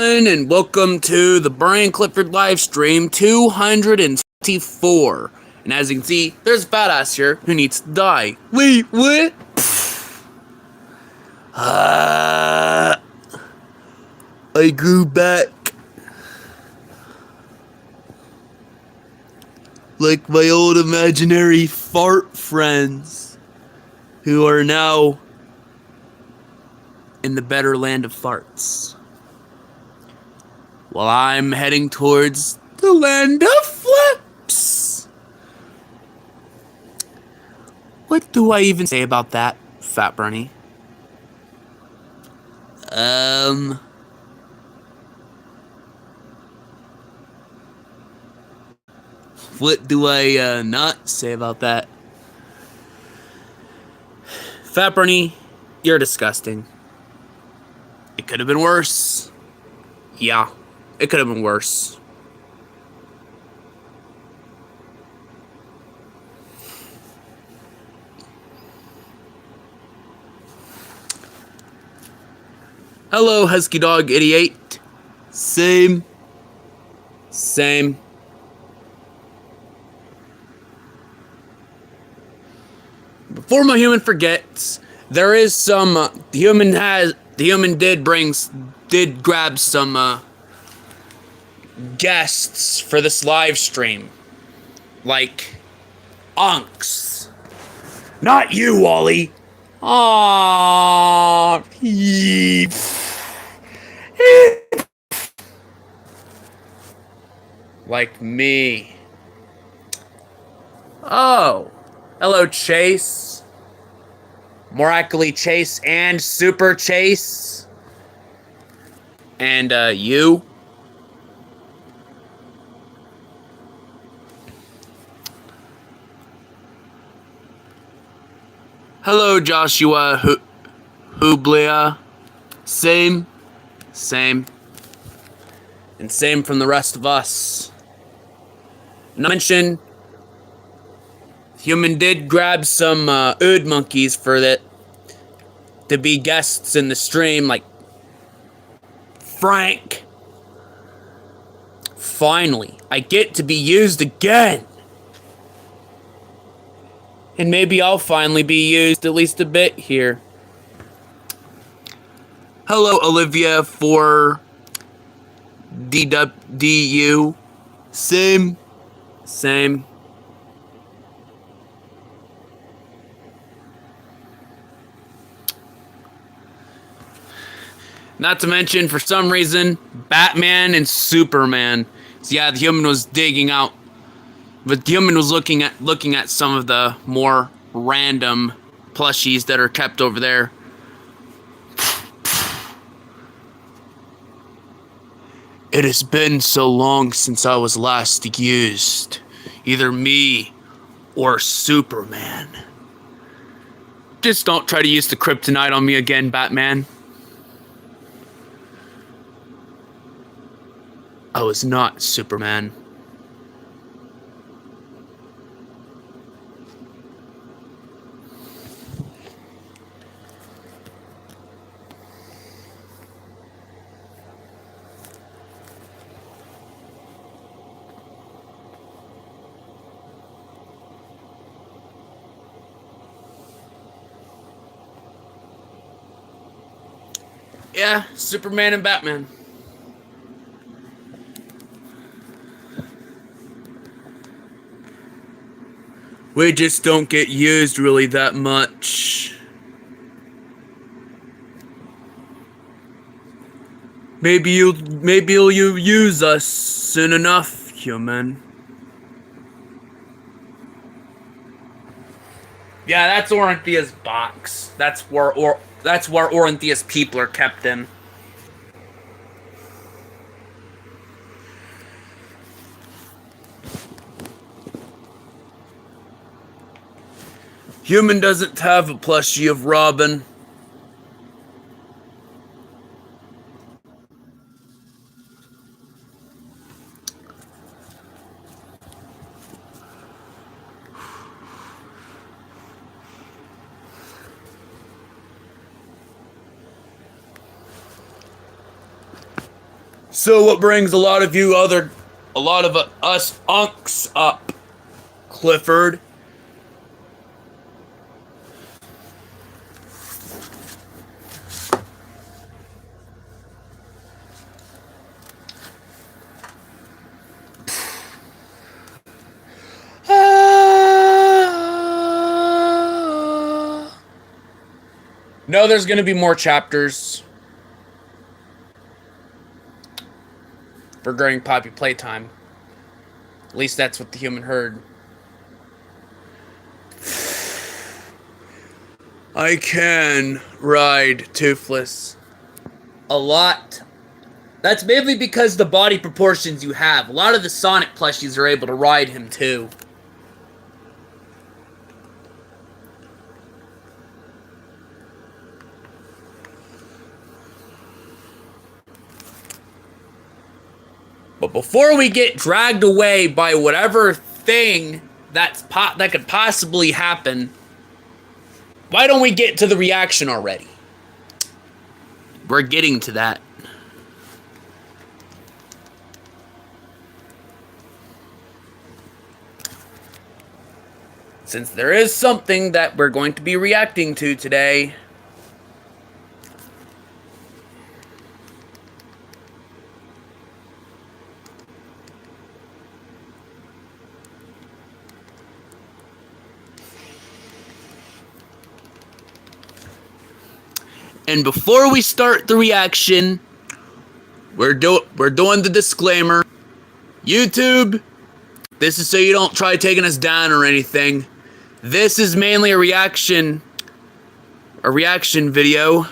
And welcome to the Barney and Clifford live stream 224. And as you can see, there's a fat ass here who needs to die. Wait, what? I grew back like my old imaginary fart friends who are now in the better land of farts. While I'm heading towards the land of flips. What do I even say about that, Fat Barney? What do I not say about that? Fat Barney, you're disgusting. It could have been worse. Yeah, it could have been worse. Hello, Husky Dog 88. Same. Before my human forgets, there is some. The human did grab some guests for this live stream, like Unks. Not you, Wally. Aww. Like me. Oh. Hello, Chase. Miraculously Chase and Super Chase. And, you. Hello, Joshua Hublia. Same. And same from the rest of us. Not mention, human did grab some ood monkeys for that to be guests in the stream, like Frank. Finally, I get to be used again. And maybe I'll finally be used at least a bit here. Hello, Olivia for DU. Same. Not to mention, for some reason, Batman and Superman. So yeah, the human was digging out, but the human was looking at some of the more random plushies that are kept over there. It has been so long since I was last used. Either me or Superman. Just don't try to use the kryptonite on me again, Batman. I was not Superman. Yeah, Superman and Batman. We just don't get used really that much. Maybe you'll use us soon enough, human. Yeah, that's Orinthia's box. That's where Orinthia's people are kept in. Human doesn't have a plushie of Robin. So what brings a lot of us unks up, Clifford? No, there's gonna be more chapters for during Poppy playtime. At least that's what the human heard. I can ride Toothless a lot. That's mainly because the body proportions you have. A lot of the Sonic plushies are able to ride him too. But before we get dragged away by whatever thing that could possibly happen, why don't we get to the reaction already? We're getting to that. Since there is something that we're going to be reacting to today. And before we start the reaction, we're doing the disclaimer. YouTube, this is so you don't try taking us down or anything. This is mainly a reaction video.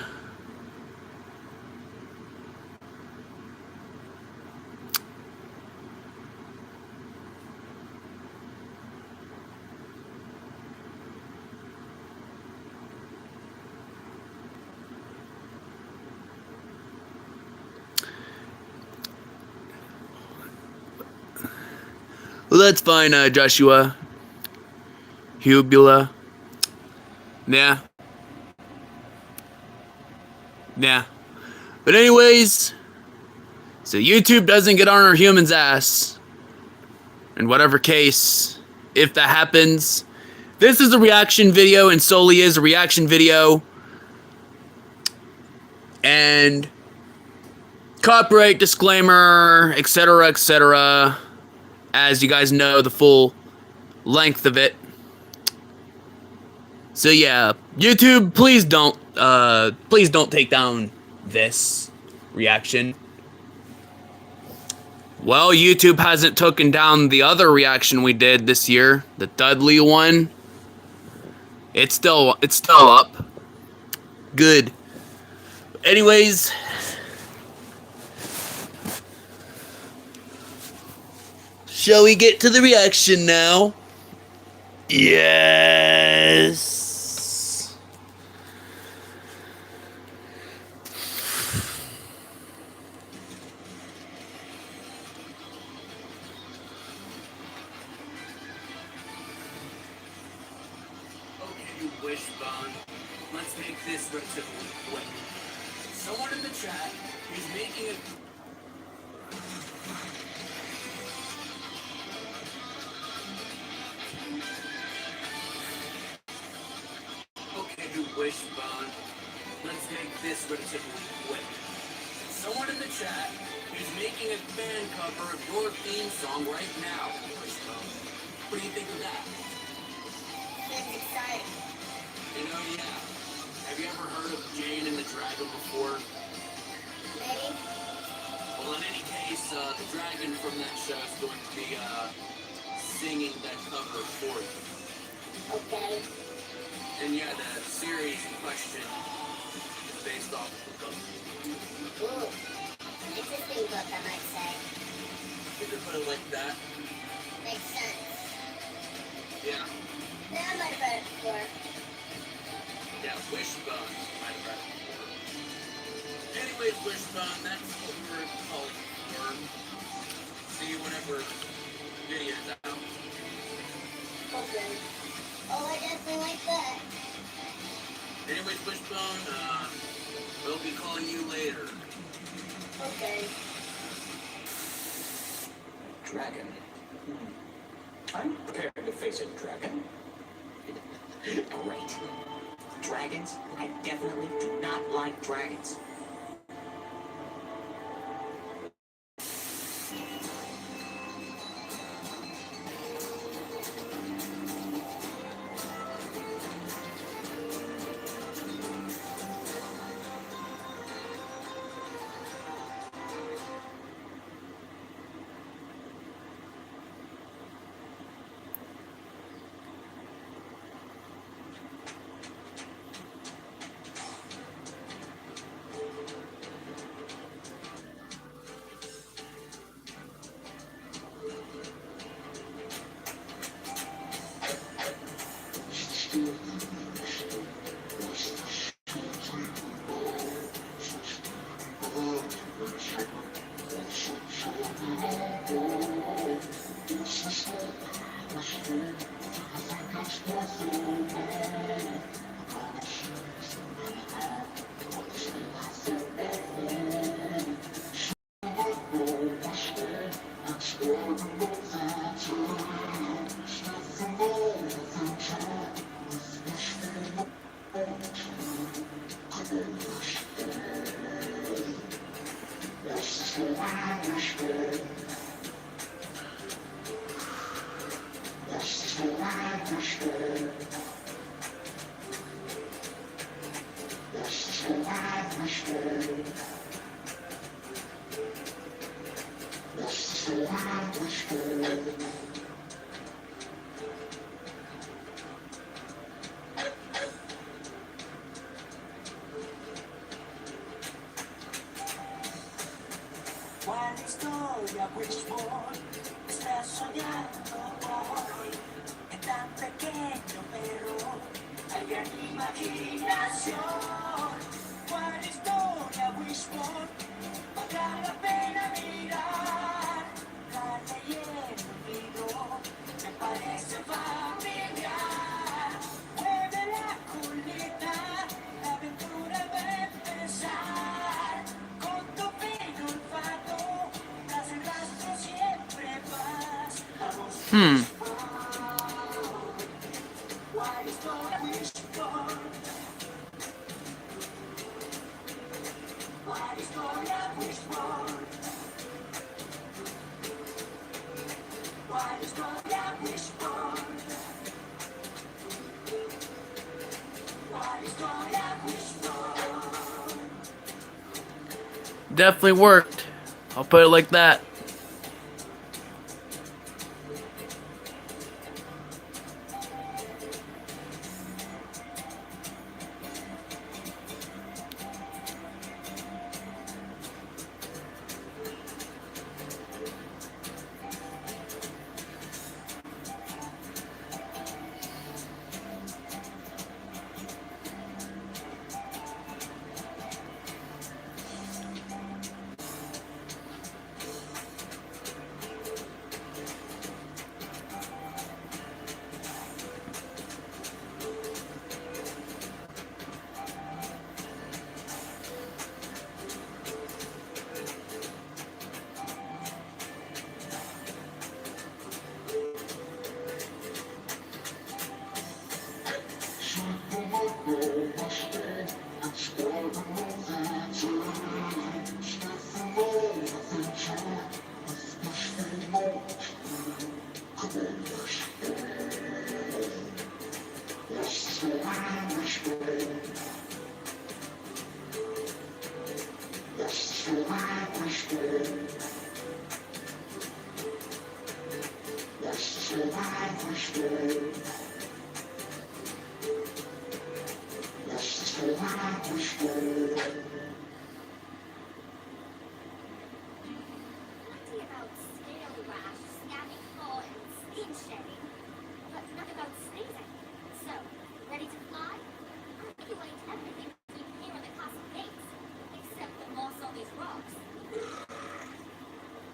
Well, that's fine, Joshua. Hubula. Yeah. Yeah. But anyways, so YouTube doesn't get on our human's ass. In whatever case, if that happens, this is a reaction video and solely is a reaction video. And copyright disclaimer, etc., etc. As you guys know, the full length of it. So yeah, YouTube, please don't take down this reaction. Well, YouTube hasn't taken down the other reaction we did this year, the Dudley one. It's still up. Good. Anyways, shall we get to the reaction now? Yes. Wishbone. Let's make this relatively quick. Someone in the chat is making a... Okay, Wishbone. Let's make this relatively quick. Someone in the chat is making a fan cover of your theme song right now, Wishbone. What do you think of that? That's exciting. You know, yeah. Have you ever heard of Jane and the Dragon before? Maybe. Well, in any case, the dragon from that show is going to be singing that cover for you. Okay. And yeah, the series in question is based off of the book. Ooh. Interesting book, I might say. You could put it like that. Makes sense. Yeah. Yeah, I might have read it before. Yeah, Wishbone. Might have read it before. Anyways, Wishbone, that's what we were calling for. See you whenever video's out. Okay. Oh, I definitely like that. Anyways, Wishbone, we'll be calling you later. Okay. Dragon? I'm prepared to face a dragon. Great. Dragons? I definitely do not like dragons. Quale storia Wishbone sta sognando poi? È tan pequeño pero hay gran imaginación. Quale storia Wishbone valdrá la pena mirar? La leí en un libro, me parece familiar. Mueve la colita, la aventura va a empezar. Con tu fino olfato, tras el rastro siempre vas. Vamos. ¿Cuál es tu Wishbone? ¿Cuál es tu Wishbone? ¿Cuál es tu Wishbone? ¿Cuál es tu Wishbone? Definitely worked. I'll put it like that. Plenty about scale rash, scabbing claw, and skin shedding, but none about sneezing. So, ready to fly? I'll regulate everything between here and the castle gates, except the moss on these rocks.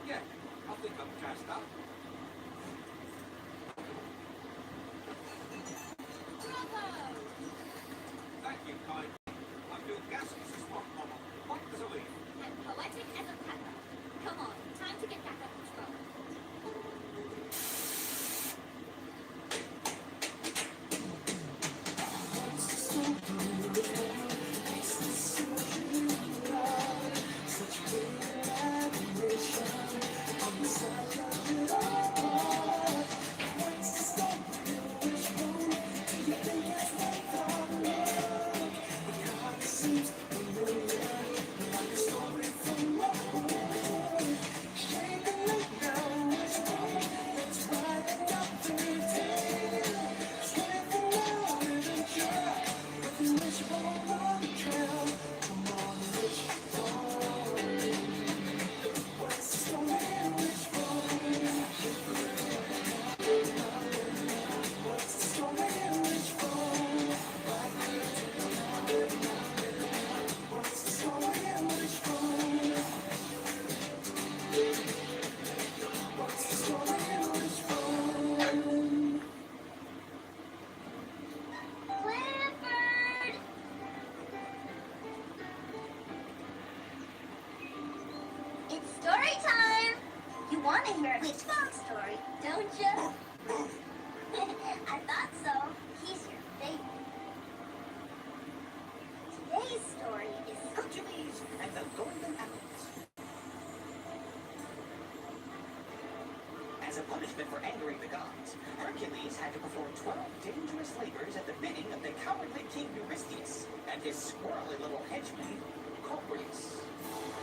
Yeah, I think I'm cast up. Bravo! Thank you, kind. I feel gaseous as fuck, Mama. What does it leave? And poetic as a pepper. Come on, time to get back up control. wanna hear a frog story, don't you? I thought so. He's your favorite. Today's story is Hercules and the Golden Apples. As a punishment for angering the gods, Hercules had to perform 12 dangerous labors at the bidding of the cowardly king Eurystheus and his squirrely little henchman, Cobrius.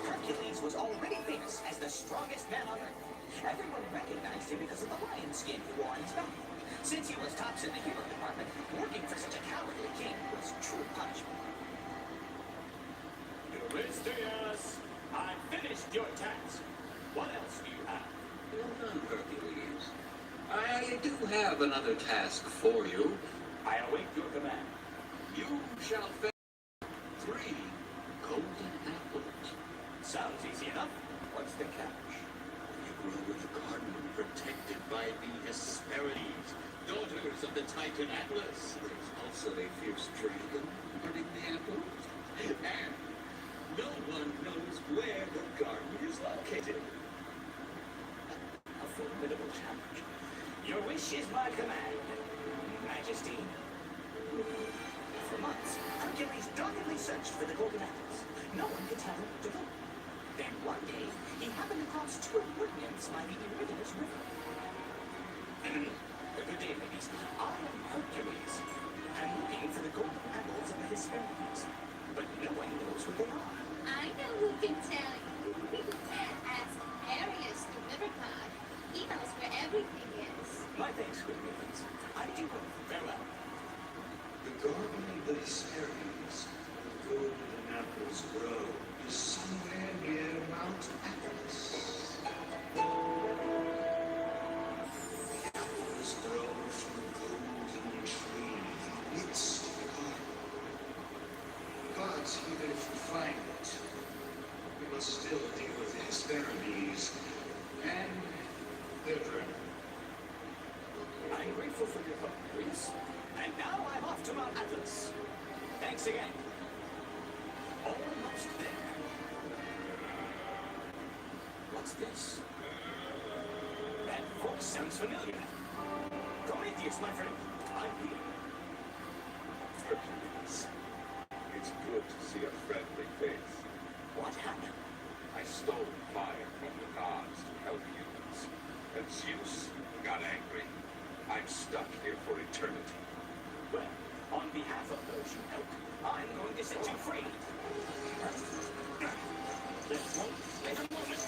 Hercules was already famous as the strongest man on earth. Everyone recognized him because of the lion skin he wore on his back. Since he was tops in the hero department, working for such a cowardly king was true punishment. Eurystheus, I finished your task. What else do you have? Well done, Hercules. I do have another task for you. I await your command. You shall fetch 3 golden apples. Sounds easy enough. What's the catch? You grow in a garden protected by the Hesperides, daughters of the Titan Atlas. There's also a fierce dragon guarding the apples. And no one knows where the garden is located. A formidable challenge. Your wish is my command, Majesty. For months, Hercules doggedly searched for the golden apples. No one could tell him where to go. Then one day, he happened across 2 wood nymphs by the Eridanus River. Good day, ladies. I am Hercules. I'm looking for the golden apples of the Hesperides, but no one knows where they are. I know who can tell you. Ask Arius, the river god. He knows where everything is. My thanks, good ladies. I do know very well. The garden of the Hesperides, where the golden apples grow, is somewhere near Mount Atlas. The apples grow from a golden tree in the midst of the garden. But even if we find it, we must still deal with the Hesperides and their dragon. I'm grateful for your help, Greece. And now I'm off to Mount Atlas. Thanks again. Almost there. What's this? That voice sounds familiar. Prometheus, my friend. I'm here. Hercules, it's good to see a friendly face. What happened? I stole fire from the gods to help humans, and Zeus got angry. I'm stuck here for eternity. Well, on behalf of those you helped, I'm going to set you free. This won't take a moment.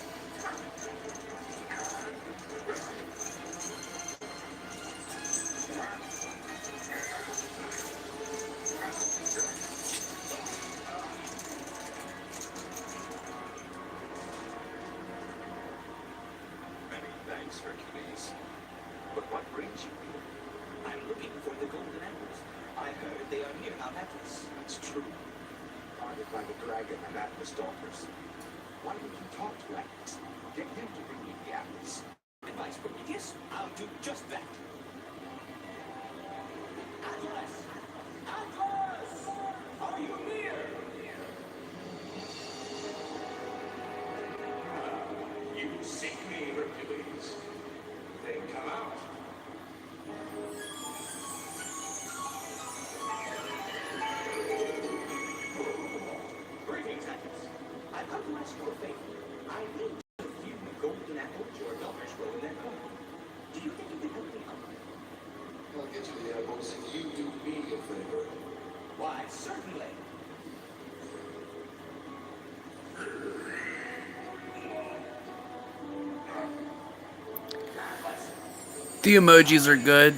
Many thanks, Hercules. But what brings you here? I'm looking for the golden apples. I heard they are near Mount Atlas. It's true. Guarded by the dragon and Atlas daughters. Why don't you talk to Atlas? Get him to bring you the apples. Advice, Prometheus? I'll do just that. Atlas! Atlas! Are you near? You seek me, Hercules. Then come out. Greetings, Atlas. I've come to ask you a favor. I need a few golden apples your daughters grow in their garden. Do you think you can help me out? I'll get you the apples if you do me a favor. Why, certainly. Atlas, The emojis are good.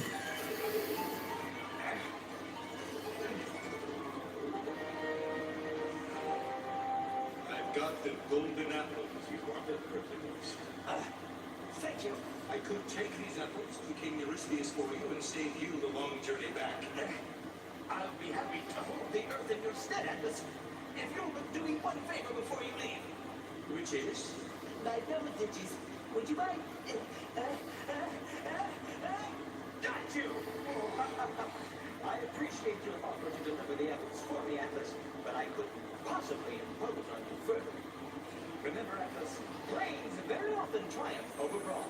I've got the golden apples you wanted, Hercules. thank you. I could take these apples to King Eurystheus for you and save you the long journey back. I'll be happy to hold the earth in your stead, Atlas, if you'll do me one favor before you leave. Which is? My double digits. Would you mind? Got you! I appreciate your offer to deliver the apples for me, Atlas, but I couldn't possibly impose on you further. Remember, Atlas, brains very often triumph over Brawl.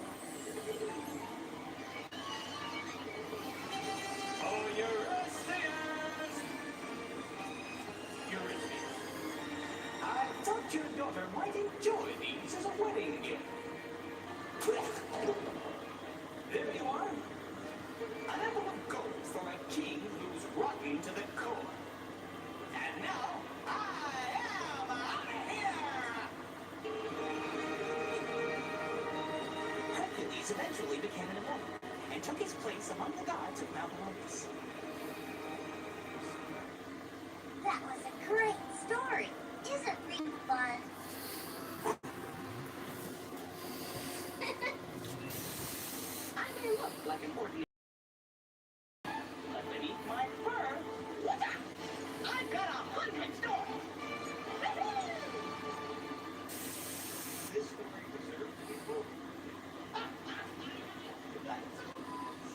Oh, Eurystheus! Eurystheus. I thought your daughter might enjoy these as a wedding gift. There you are. An apple of gold for a king who's rotten to the core. And now, I am out of here! Hercules eventually became an immortal and took his place among the gods of Mount Olympus. That was a great story. Isn't it fun? I may look like an ordinary, but beneath my fur, I've got 100 stories. This story deserves to be told. That's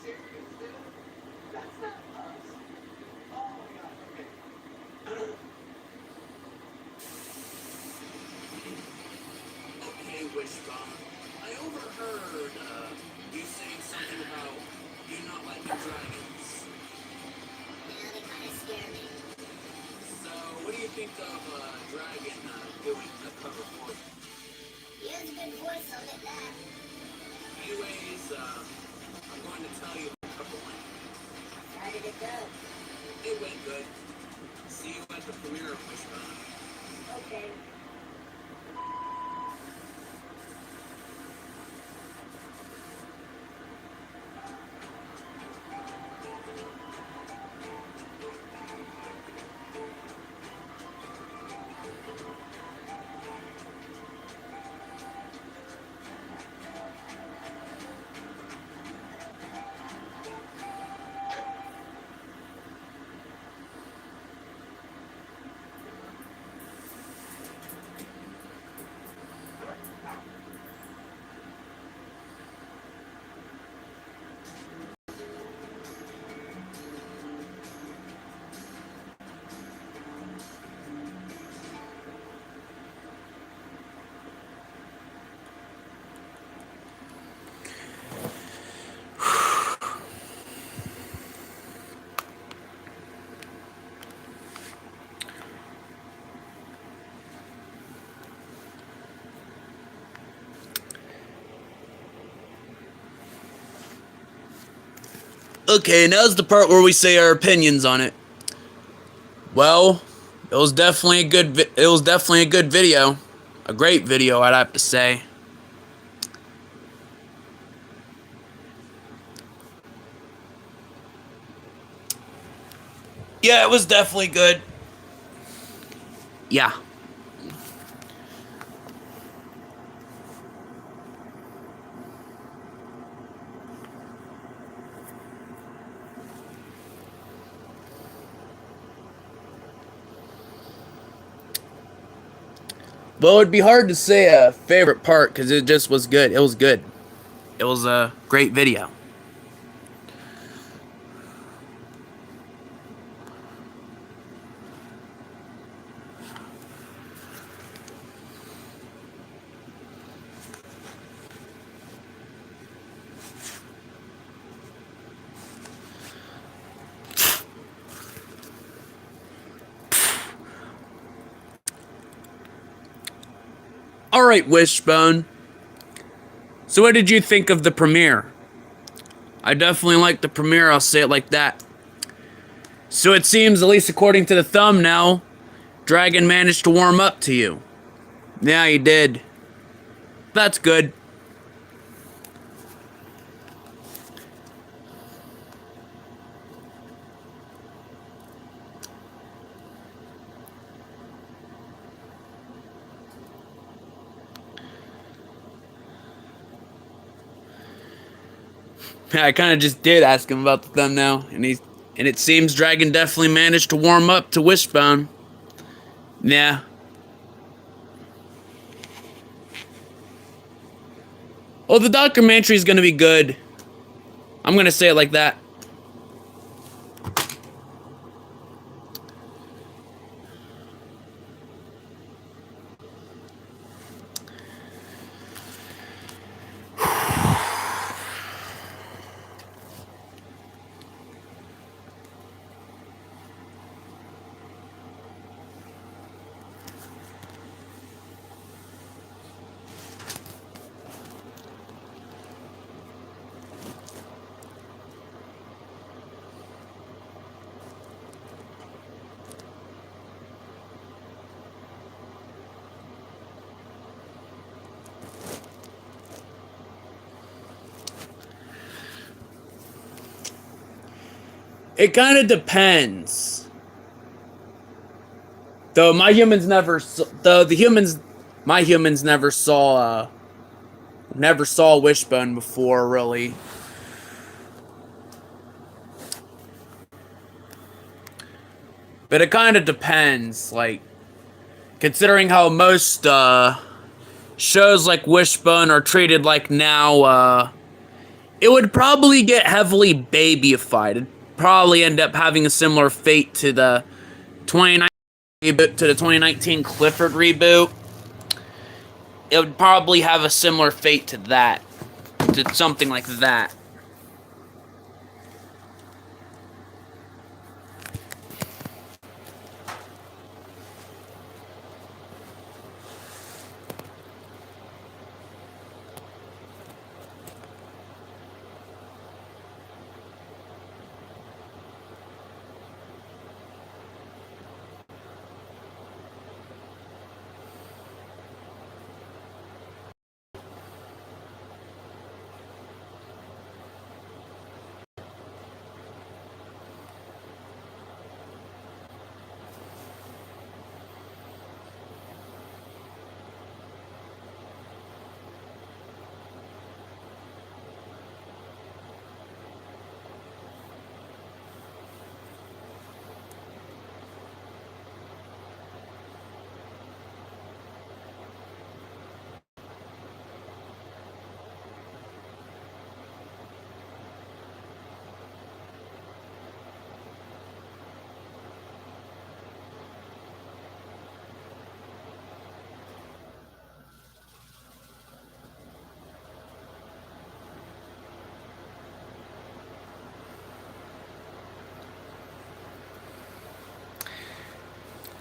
serious, dude. That's not us. Oh my god, okay. Okay, Wishbone. I overheard you saying something about you not liking dragons. Yeah, they kind of scare me. So, what do you think of Dragon doing the cover for you? He has a good voice, I'll get that. Anyways, I'm going to tell you a couple things. How did it go? It went good. See you at the premiere of Wishbone. Okay. Okay, now's the part where we say our opinions on it. Well, it was definitely a good video. A great video, I'd have to say. Yeah, it was definitely good. Yeah. Well, it'd be hard to say a favorite part because it just was good. It was good. It was a great video. Alright, Wishbone. So what did you think of the premiere? I definitely liked the premiere, I'll say it like that. So it seems, at least according to the thumbnail, Dragon managed to warm up to you. Yeah, he did. That's good. I kind of just did ask him about the thumbnail, and it seems Dragon definitely managed to warm up to Wishbone. Yeah. Well, the documentary is going to be good. I'm going to say it like that. It kind of depends. Though my humans never saw Wishbone before, really. But it kind of depends, like, considering how most shows like Wishbone are treated like now, it would probably get heavily babyified. It'd probably end up having a similar fate to the 2019 reboot, to the 2019 Clifford reboot. It would probably have a similar fate to that, to something like that.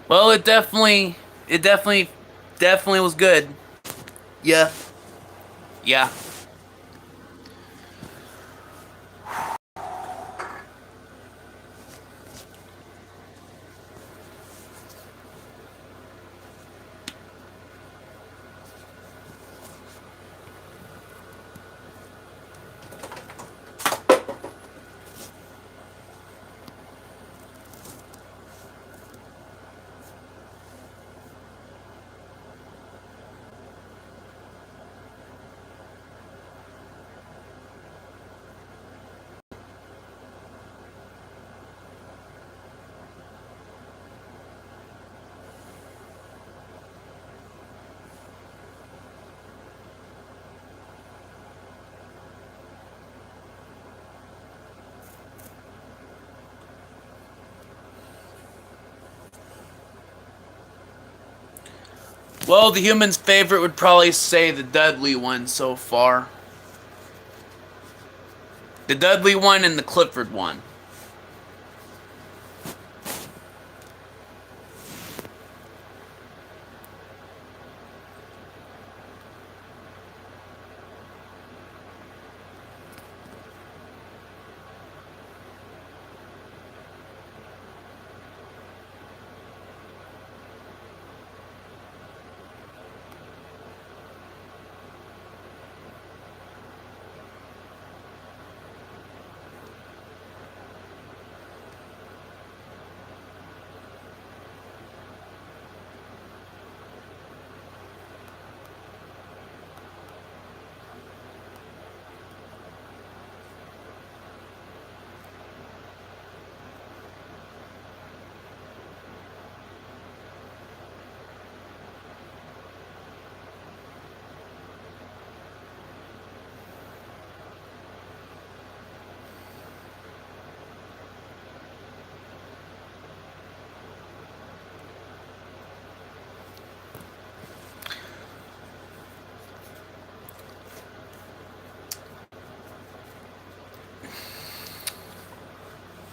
Well, definitely was good. Yeah. Yeah. Well, the human's favorite would probably say the Dudley one so far. The Dudley one and the Clifford one.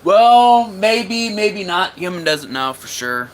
Well, maybe not. Human doesn't know for sure.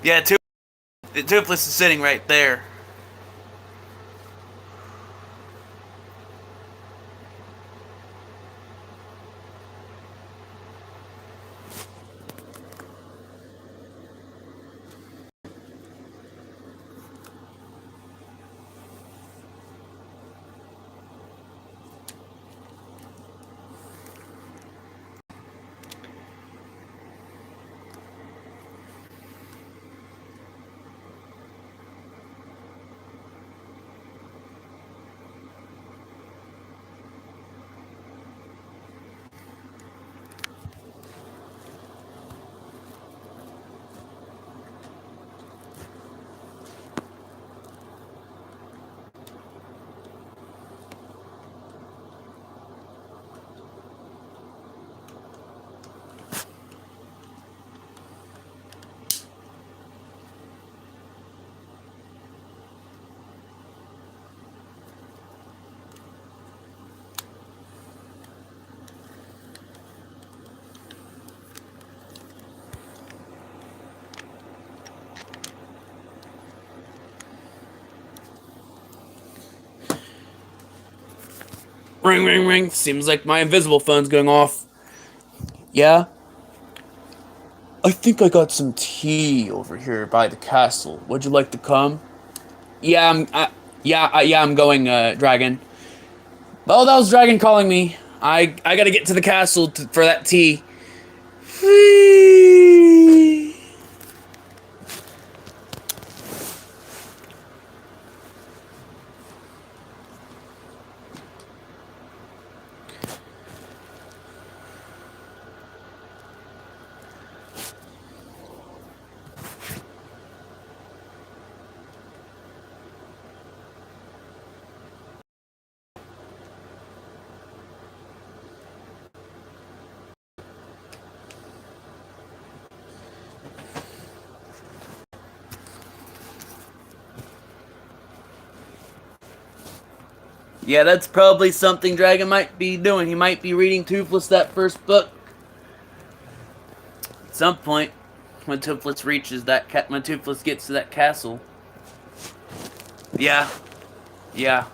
Yeah, Toothless is sitting right there. Ring, ring, ring. Seems like my invisible phone's going off. Yeah? I think I got some tea over here by the castle. Would you like to come? Yeah, I'm going, Dragon. Oh, that was Dragon calling me. I gotta get to the castle for that tea. Whee! Yeah, that's probably something Dragon might be doing. He might be reading Toothless that first book. At some point, when Toothless reaches that when Toothless gets to that castle. Yeah. Yeah.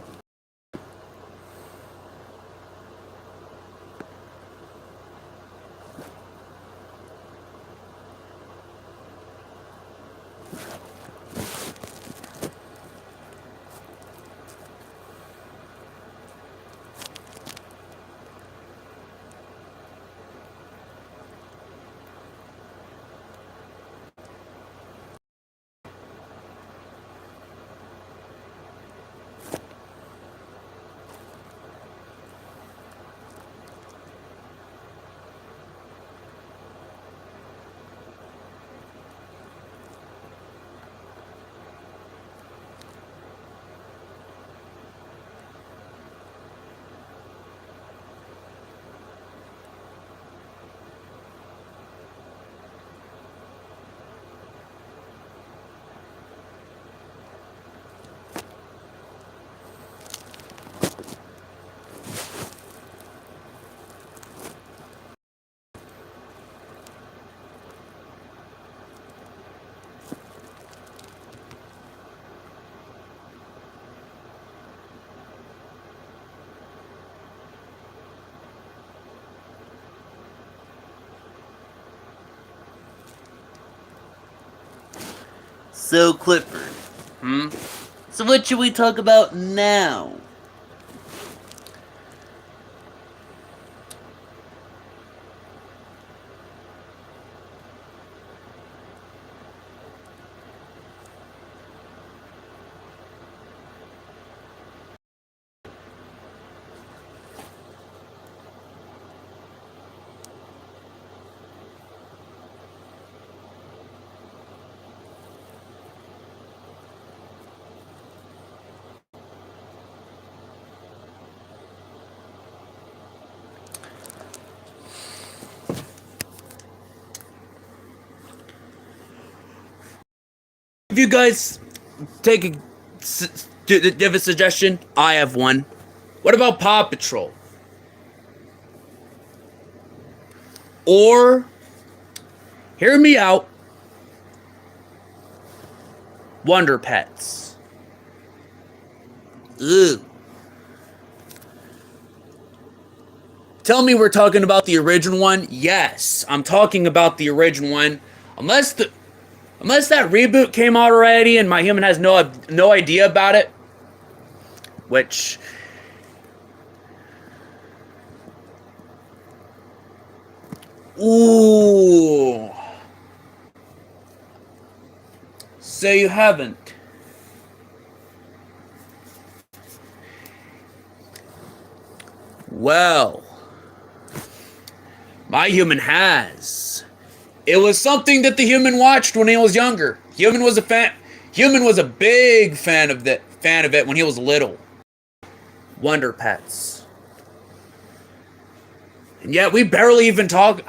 So, Clifford. So what should we talk about now? If you guys give a suggestion, I have one. What about Paw Patrol? Or, hear me out, Wonder Pets. Ugh. Tell me we're talking about the original one? Yes, I'm talking about the original one. Unless that reboot came out already and my human has no idea about it, which ooh. So you haven't. Well, my human has. It was something that the human watched when he was younger. Human was a fan. Human was a big fan of it when he was little. Wonder Pets. And yet we've barely ever talked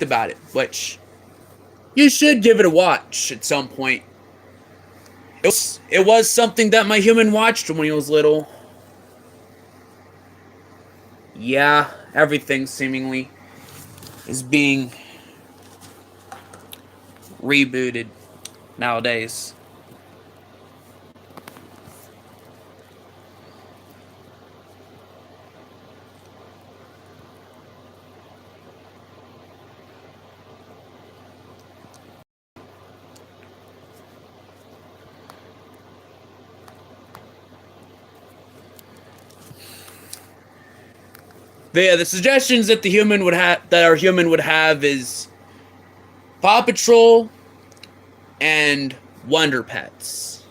about it, which you should give it a watch at some point. It was something that my human watched when he was little. Yeah, everything seemingly is being rebooted nowadays. The suggestions that our human would have is Paw Patrol and Wonder Pets.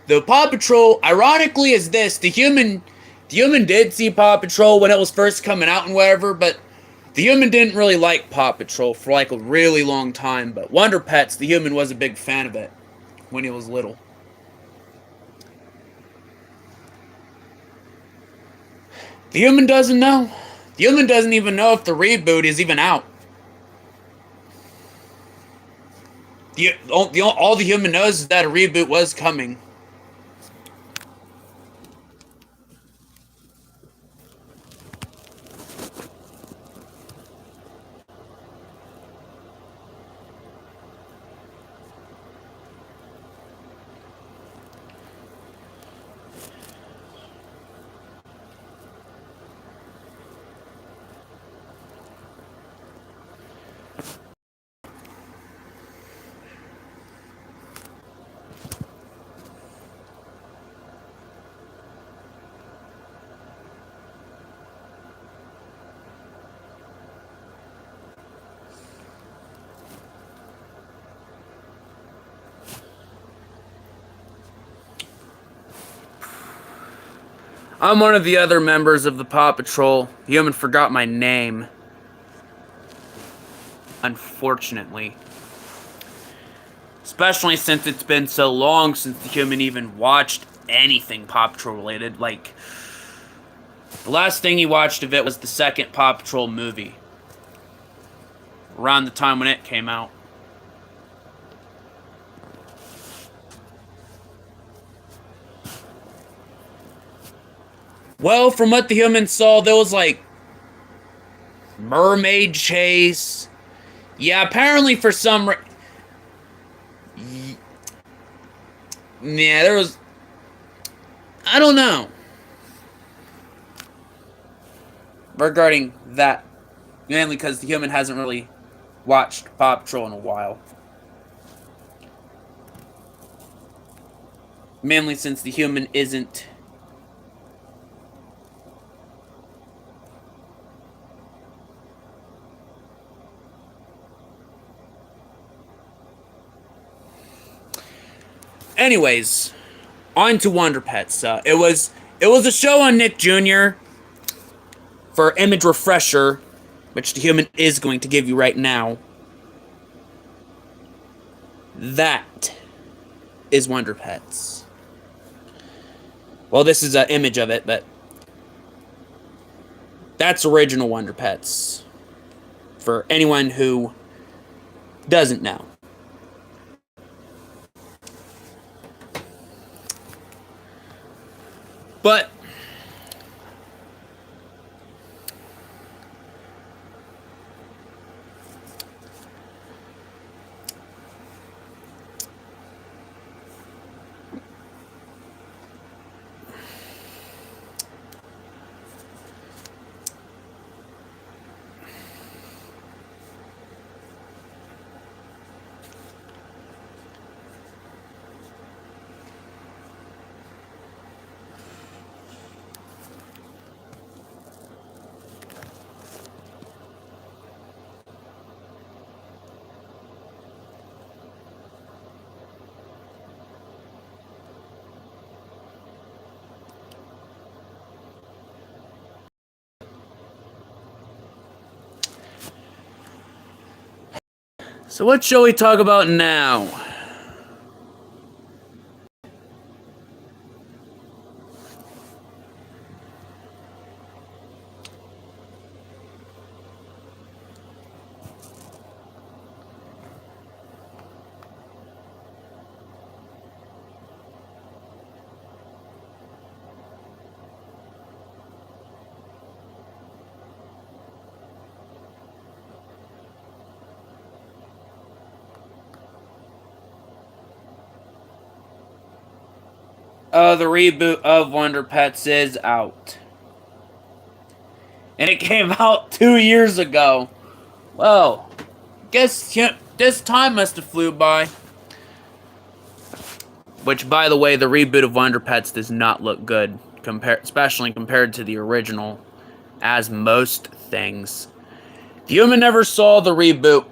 The Paw Patrol, ironically, is this: the human did see Paw Patrol when it was first coming out and whatever, but the human didn't really like Paw Patrol for like a really long time. But Wonder Pets, the human was a big fan of it when he was little. The human doesn't know. The human doesn't even know if the reboot is even out. All the human knows is that a reboot was coming. I'm one of the other members of the Paw Patrol. The human forgot my name. Unfortunately. Especially since it's been so long since the human even watched anything Paw Patrol related. Like, the last thing he watched of it was the second Paw Patrol movie. Around the time when it came out. Well, from what the humans saw, there was like mermaid chase. Yeah, apparently for some yeah, there was, I don't know regarding that, mainly because the human hasn't really watched Paw Patrol in a while. Mainly since the human isn't anyways, on to Wonder Pets. It was a show on Nick Jr. for image refresher, which the human is going to give you right now. That is Wonder Pets. Well, this is an image of it, but that's original Wonder Pets. For anyone who doesn't know. But So what shall we talk about now? The reboot of Wonder Pets is out. And it came out 2 years ago. Well, guess this time must have flew by. Which, by the way, the reboot of Wonder Pets does not look good, especially compared to the original, as most things. The human never saw the reboot.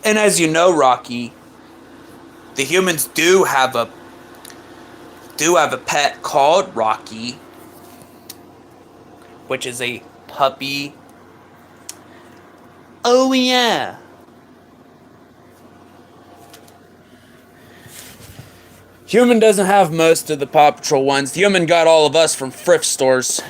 And as you know, Rocky, the humans do have a pet called Rocky, which is a puppy. Oh yeah. Human doesn't have most of the Paw Patrol ones. The human got all of us from thrift stores.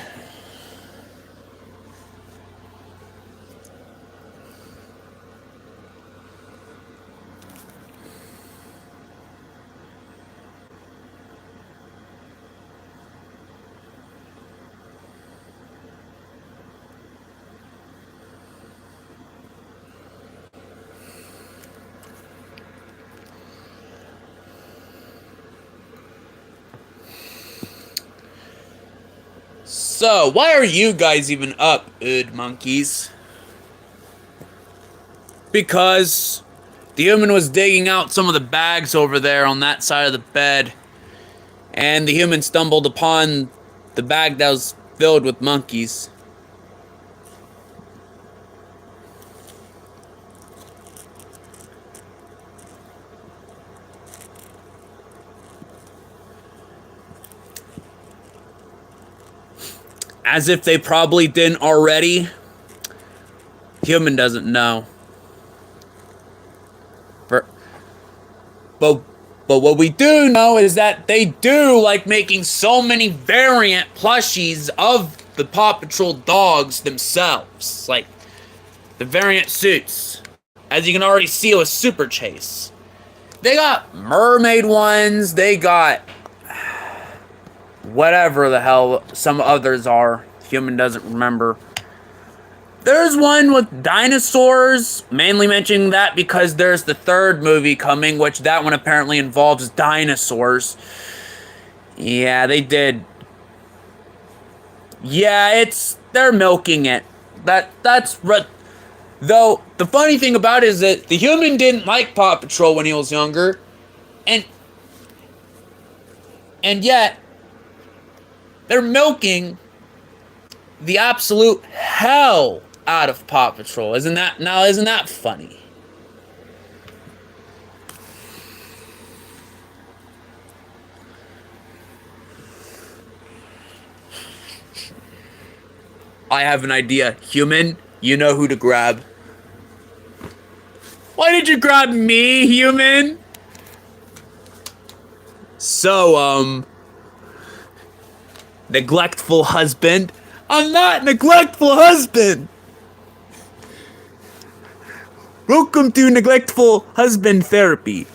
So, why are you guys even up, ood monkeys? Because the human was digging out some of the bags over there on that side of the bed, and the human stumbled upon the bag that was filled with monkeys. As if they probably didn't already. Human doesn't know. But what we do know is that they do like making so many variant plushies of the Paw Patrol dogs themselves. Like, the variant suits. As you can already see with Super Chase. They got mermaid ones, they got whatever the hell some others are. Human doesn't remember. There's one with dinosaurs, mainly mentioning that because there's the third movie coming, which that one apparently involves dinosaurs. Yeah, they did. Yeah, they're milking it. That's though the funny thing about it is that the human didn't like Paw Patrol when he was younger, and yet They're milking the absolute hell out of Paw Patrol. Isn't that funny? I have an idea. Human, you know who to grab. Why did you grab me, human? So, neglectful husband. I'm not neglectful husband. Welcome to neglectful husband therapy.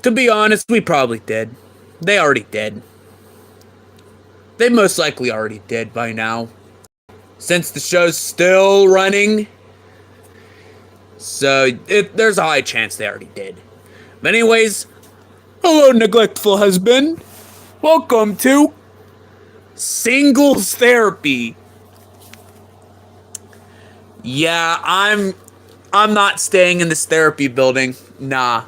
To be honest, we probably did. They already did. They most likely already did by now. Since the show's still running. So, there's a high chance they already did. But anyways, hello, neglectful husband. Welcome to Singles Therapy. Yeah, I'm not staying in this therapy building. Nah.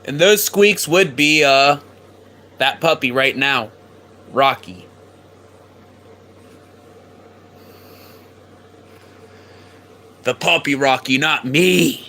And those squeaks would be, that puppy right now. Rocky. The puppy Rocky, not me.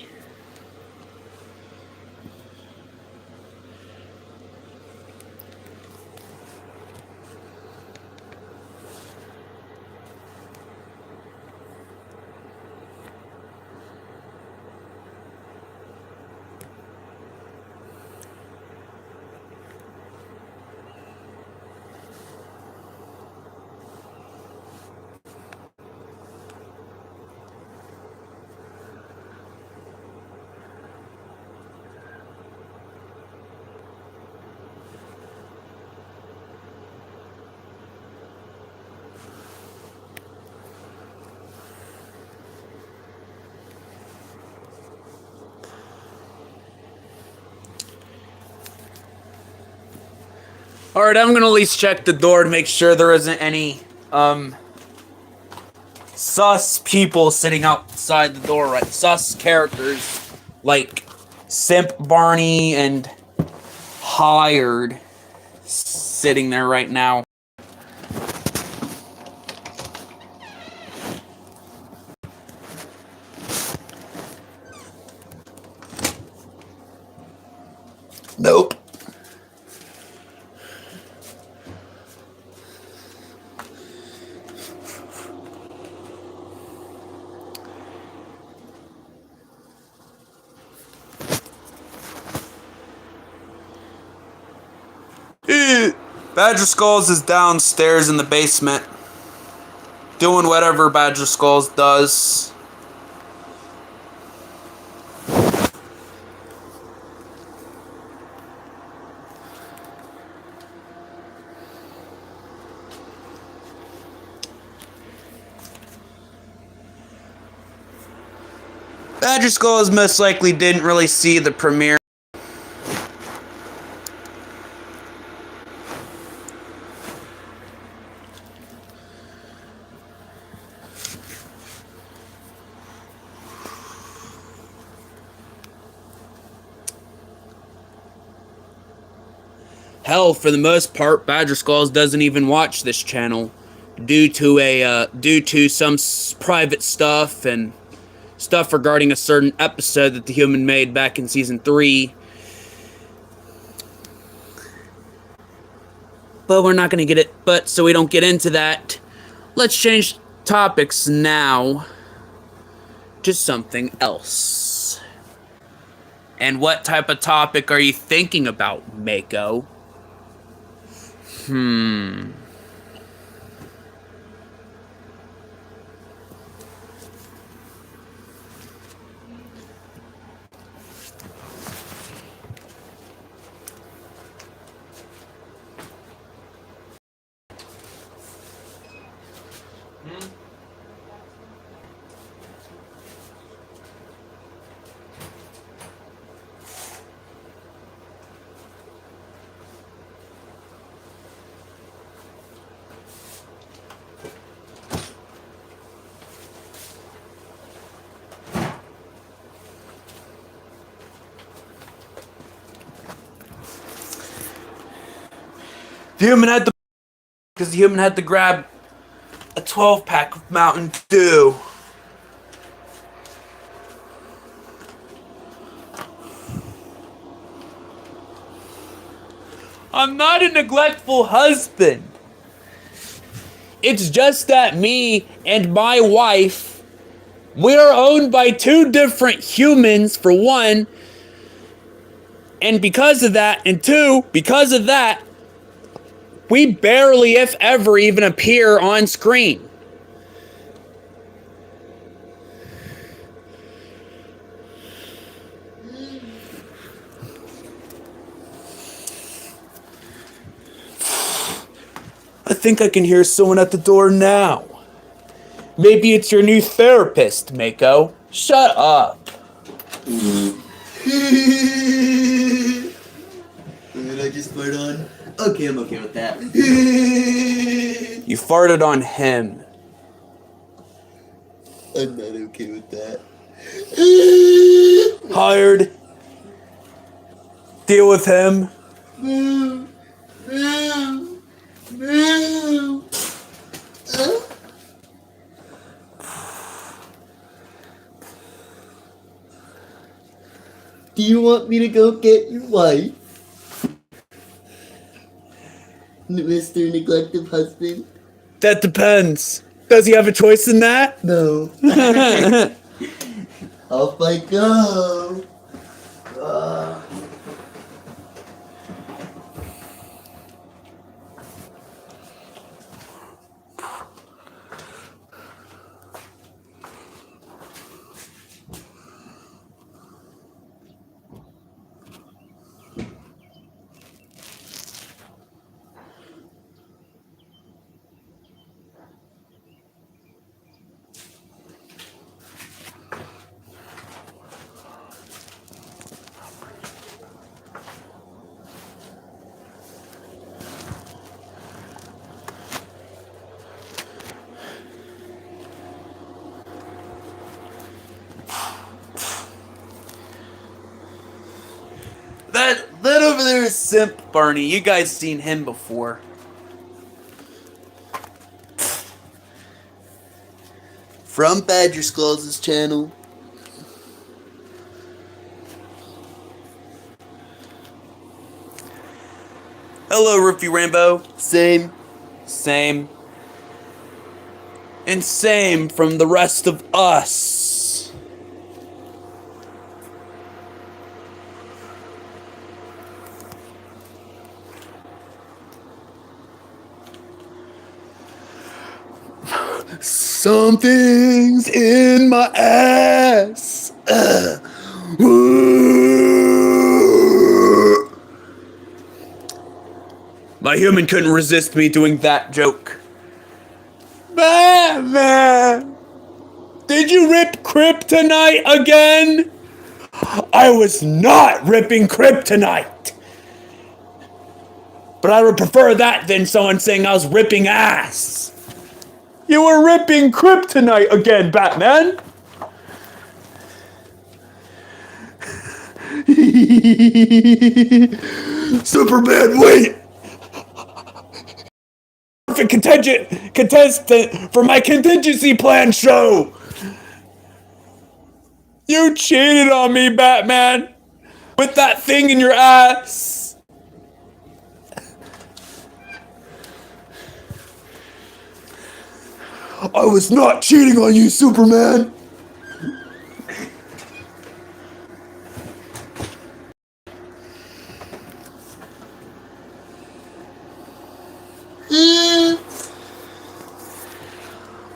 Alright, I'm gonna at least check the door to make sure there isn't any, sus people sitting outside the door, right? Sus characters, like Simp Barney and Hired, sitting there right now. Nope. Badger Skulls is downstairs in the basement, doing whatever Badger Skulls does. Badger Skulls most likely didn't really see the premiere. Hell, for the most part, Badger Skulls doesn't even watch this channel due to some private stuff and stuff regarding a certain episode that the Human made back in season 3. But we're not gonna get it. But so we don't get into that, let's change topics now to something else. And what type of topic are you thinking about, Mako? The human had to, because the human had to grab a 12-pack of Mountain Dew. I'm not a neglectful husband. It's just that me and my wife, we are owned by two different humans, for one. And because of that, and two, because of that, we barely, if ever, even appear on screen. I think I can hear someone at the door now. Maybe it's your new therapist, Mako. Shut up. Did I just fart on? Okay, I'm okay with that. You farted on him. I'm not okay with that. Hired. Deal with him. Moo, moo, moo. Do you want me to go get your wife? Mr. Neglective Husband? That depends. Does he have a choice in that? No. Off I go. That over there is Simp Barney. You guys seen him before. From Badger Skulls' channel. Hello, Roofy Rambo. Same. Same. And same from the rest of us. Something's in my ass. My human couldn't resist me doing that joke. Batman! Did you rip kryptonite again? I was not ripping kryptonite. But I would prefer that than someone saying I was ripping ass. You were ripping kryptonite again, Batman. Superman, wait! Perfect contestant for my contingency plan show. You cheated on me, Batman, with that thing in your ass. I was not cheating on you, Superman!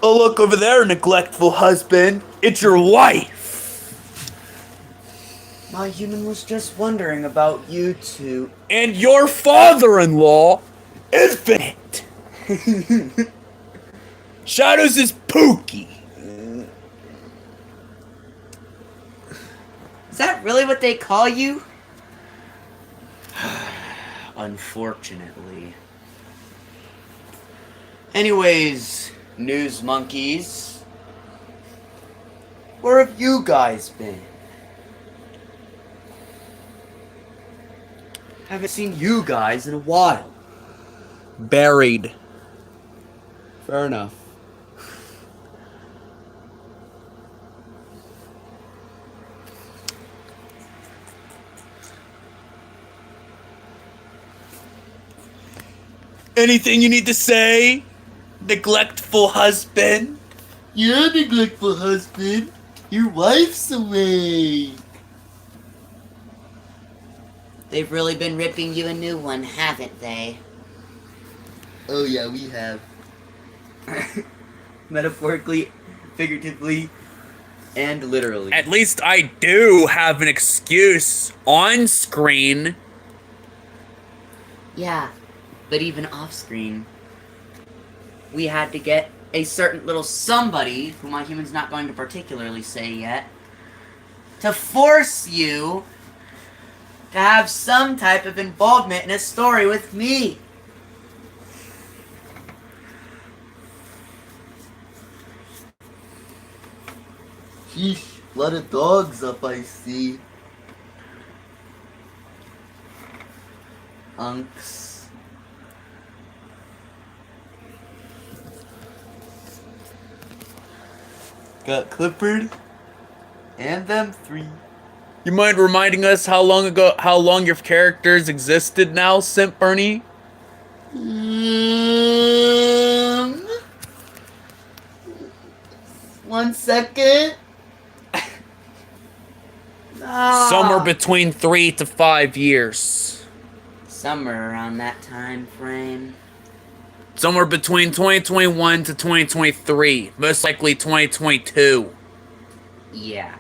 Oh, look over there, neglectful husband. It's your wife. My human was just wondering about you two. And your father-in-law, Infinite. Shadows is Pookie. Is that really what they call you? Unfortunately. Anyways, news monkeys. Where have you guys been? Haven't seen you guys in a while. Buried. Fair enough. Anything you need to say? Neglectful husband? You're a neglectful husband. Your wife's away. They've really been ripping you a new one, haven't they? Oh yeah, we have. Metaphorically, figuratively, and literally. At least I do have an excuse on screen. Yeah, but even off screen, we had to get a certain little somebody, who my human's not going to particularly say yet, to force you to have some type of involvement in a story with me. Sheesh, a lot of dogs up, I see. Unks. Got Clifford and them three. You mind reminding us how long your characters existed now, Simp Barney? One second. Somewhere between 3 to 5 years. Somewhere around that time frame. Somewhere between 2021 to 2023. Most likely 2022. Yeah.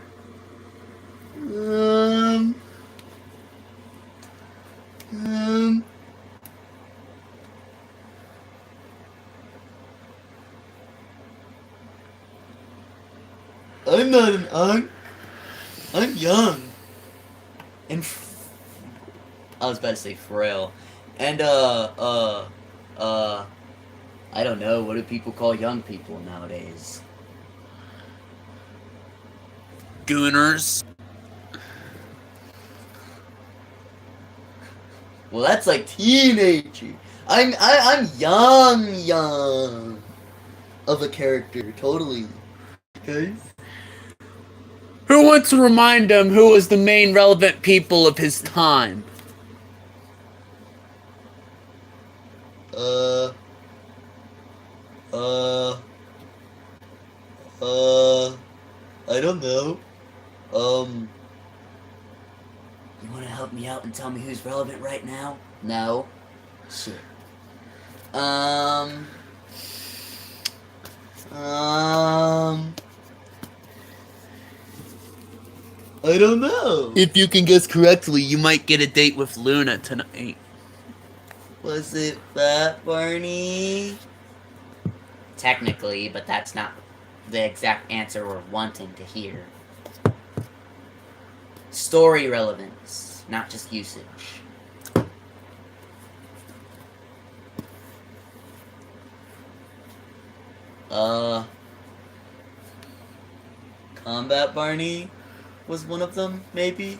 I'm not an unk. I'm young. And I was about to say frail. And I don't know, what do people call young people nowadays? Gooners. Well, that's like teenager. I'm young of a character, totally. Okay. Who wants to remind him who was the main relevant people of his time? I don't know. You want to help me out and tell me who's relevant right now? No? Shit. I don't know. If you can guess correctly, you might get a date with Luna tonight. Was it that, Barney? Technically, but that's not the exact answer we're wanting to hear. Story relevance, not just usage. Combat Barney was one of them, maybe?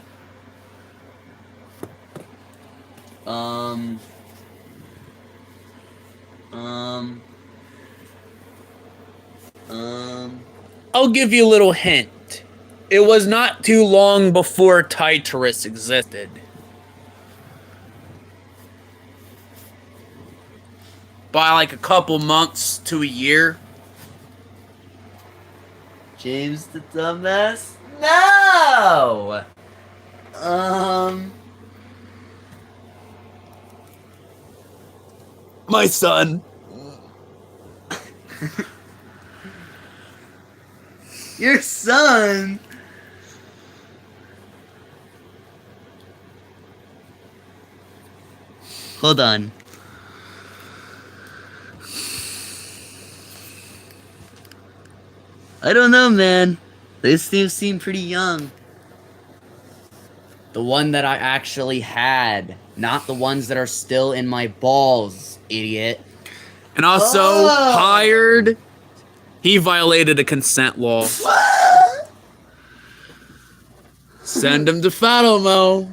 I'll give you a little hint. It was not too long before Titurus existed. By like a couple months to a year. James the dumbass? No! My son. Your son? Hold on. I don't know, man. These things seem pretty young. The one that I actually had, not the ones that are still in my balls, idiot. And also hired. He violated a consent law. What? Send him to Fatomo.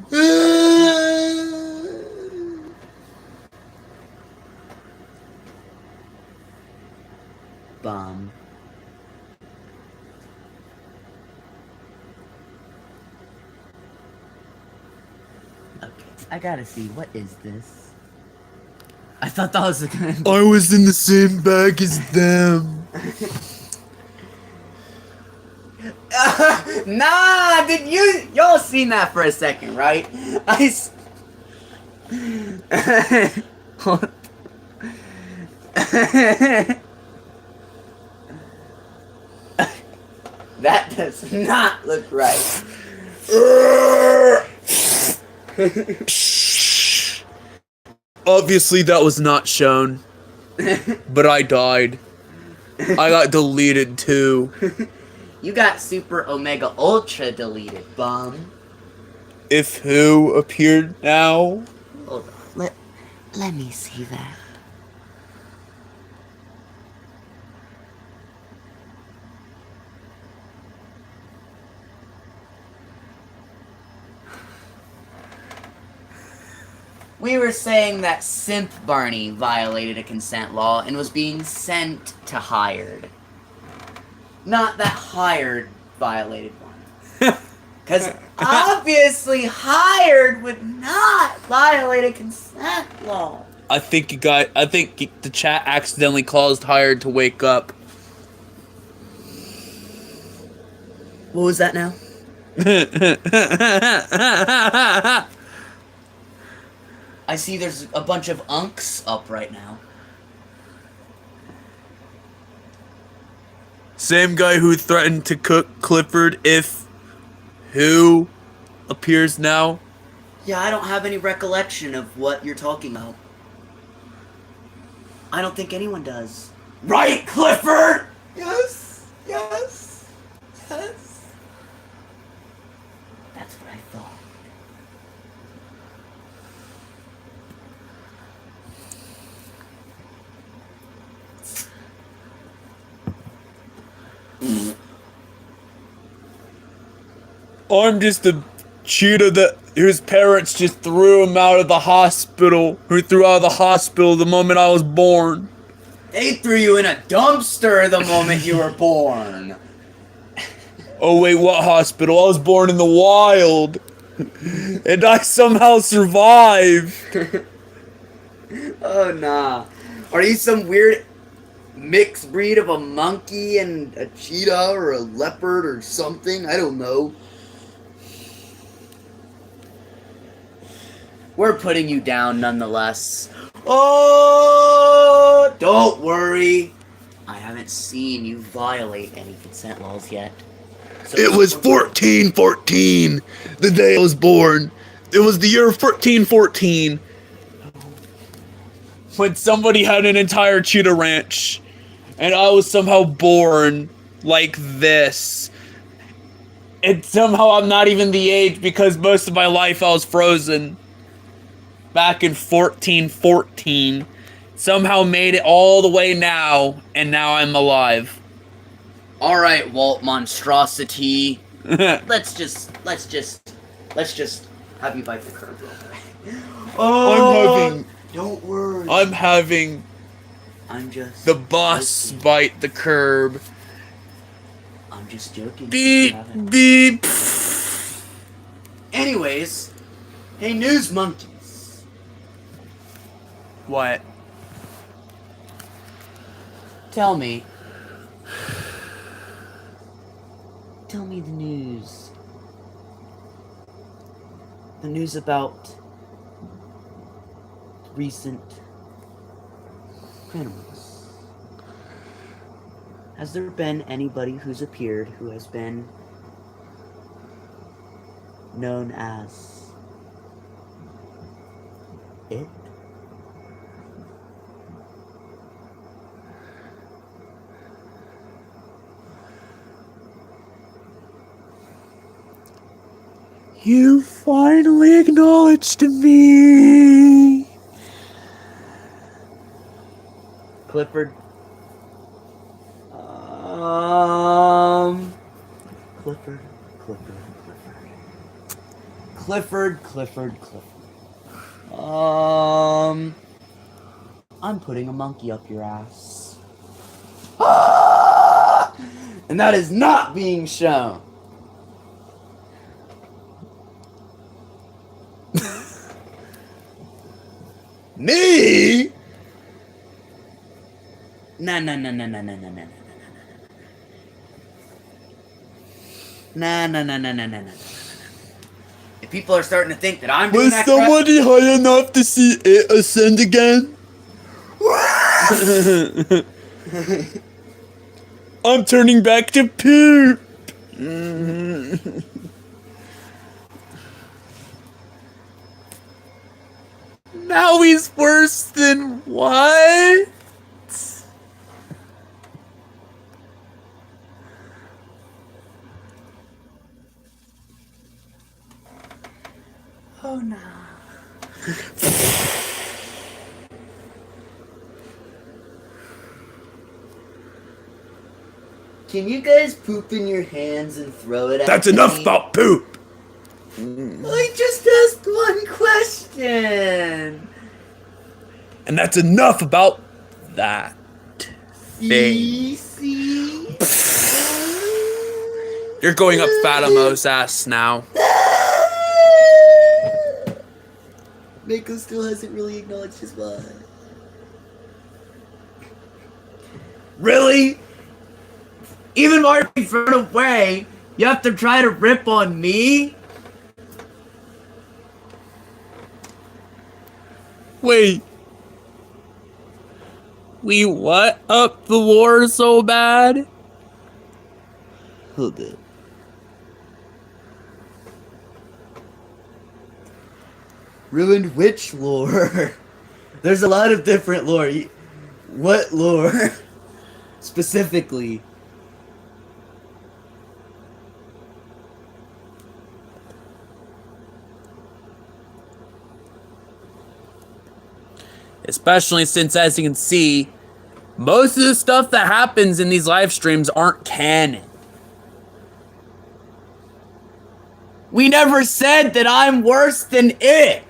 bum. Okay, I gotta see. What is this? I thought that was a I was in the same bag as them. Nah, did y'all seen that for a second, right? That does not look right. Obviously, that was not shown. But I died. I got deleted too. You got Super Omega Ultra deleted, bum. If who appeared now? Hold on. Let me see that. We were saying that Simp Barney violated a consent law and was being sent to Hired. Not that Hired violated one. Because obviously Hired would not violate a consent law. I think the chat accidentally caused Hired to wake up. What was that now? I see there's a bunch of unks up right now. Same guy who threatened to cook Clifford if who appears now. Yeah, I don't have any recollection of what you're talking about. I don't think anyone does. Right, Clifford? Yes, yes, yes. That's what I thought. I'm just a cheetah that whose parents just threw him out of the hospital. Who threw out of the hospital the moment I was born. They threw you in a dumpster the moment you were born. Oh wait, what hospital? I was born in the wild. And I somehow survived. Oh, nah. Are you some weird mixed breed of a monkey and a cheetah or a leopard or something? I don't know. We're putting you down nonetheless. Oh, don't worry. I haven't seen you violate any consent laws yet. So It was 1414, the day I was born. It was the year 1414. When somebody had an entire cheetah ranch. And I was somehow born like this. And somehow I'm not even the age because most of my life I was frozen. Back in 1414. Somehow made it all the way now, and now I'm alive. Alright, Walt Monstrosity. Let's just have you bite the curb real quick. Oh, don't worry. I'm having I'm just the bus joking. bite the curb. I'm just joking. Beep, You haven't. beep. Anyways, hey, news monkeys. What? Tell me the news. The news about recent criminals. Has there been anybody who's appeared who has been known as it? You finally acknowledged me. Clifford. Clifford. I'm putting a monkey up your ass. And that is not being shown. Me? No. No. If people are starting to think that I'm doing Was that crap, somebody high enough to see it ascend again? I'm turning back to poop. Now he's worse than what? oh no. Can you guys poop in your hands and throw it at That's me? enough about poop. I just asked one question. And that's enough about that thing. You're going up Fatimo's ass now. Mako still hasn't really acknowledged his why. Really? Even Marty further away, you have to try to rip on me? Wait. We what up the war so bad? Hold it. Ruined which lore? There's a lot of different lore. What lore? Specifically. Especially since, as you can see, most of the stuff that happens in these live streams aren't canon. We never said that I'm worse than it.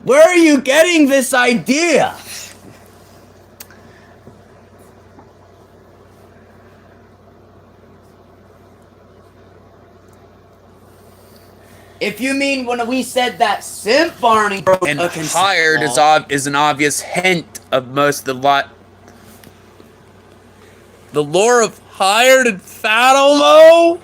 Where are you getting this idea? If you mean when we said that simp Barney broke And a consent hired law, is an obvious hint of most of the lot. The lore of hired and Fatimo?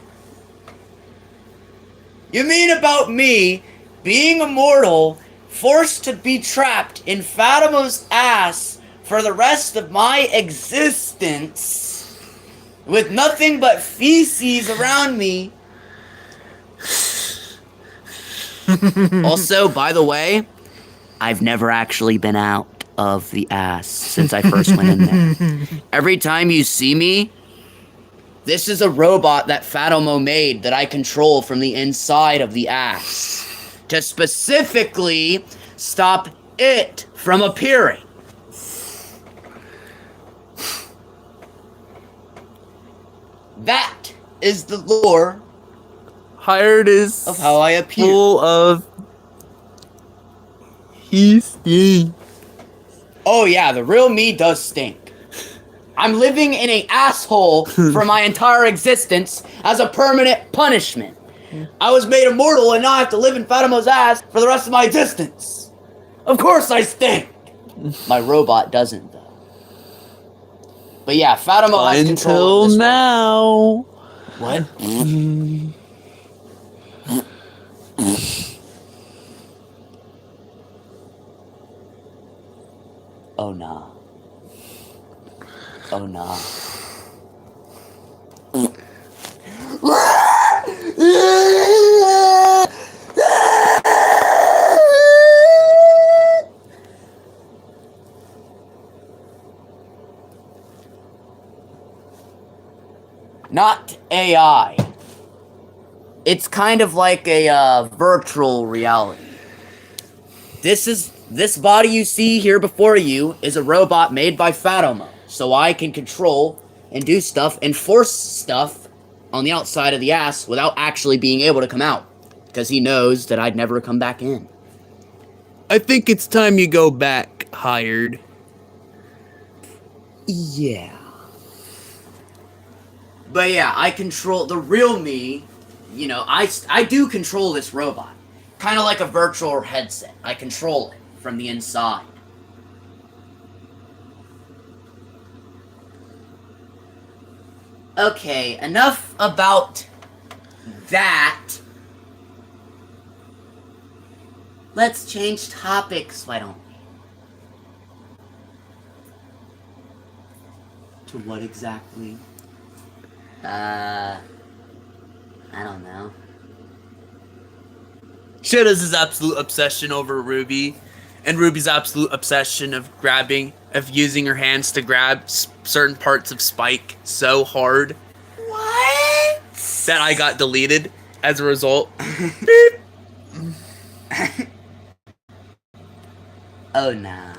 you mean about me being immortal, forced to be trapped in Fatimo's ass for the rest of my existence, with nothing but feces around me? Also, by the way, I've never actually been out of the ass since I first went in there. Every time you see me, this is a robot that Fatimo made that I control from the inside of the ass to specifically stop it from appearing. That is the lore Hired is of how I appear. full of he stinks. Oh yeah, the real me does stink. I'm living in an asshole for my entire existence as a permanent punishment. I was made immortal and now I have to live in Fatimo's ass for the rest of my existence. Of course I stink. My robot doesn't though. But yeah, Fatimo has control of Until this now. world. What? Oh nah. Oh nah. Not AI. It's kind of like a virtual reality. This body you see here before you is a robot made by Fatimo, so I can control and do stuff and force stuff on the outside of the ass without actually being able to come out, because he knows that I'd never come back in. I think it's time you go back, hired. Yeah. But yeah, I control the real me. You know, I do control this robot. Kind of like a virtual headset. I control it from the inside. Okay, enough about that. Let's change topics, why don't we? To what exactly? I don't know. Shadow's his absolute obsession over Ruby, and Ruby's absolute obsession of using her hands to grab certain parts of Spike so hard What? that I got deleted as a result. Beep. Oh no.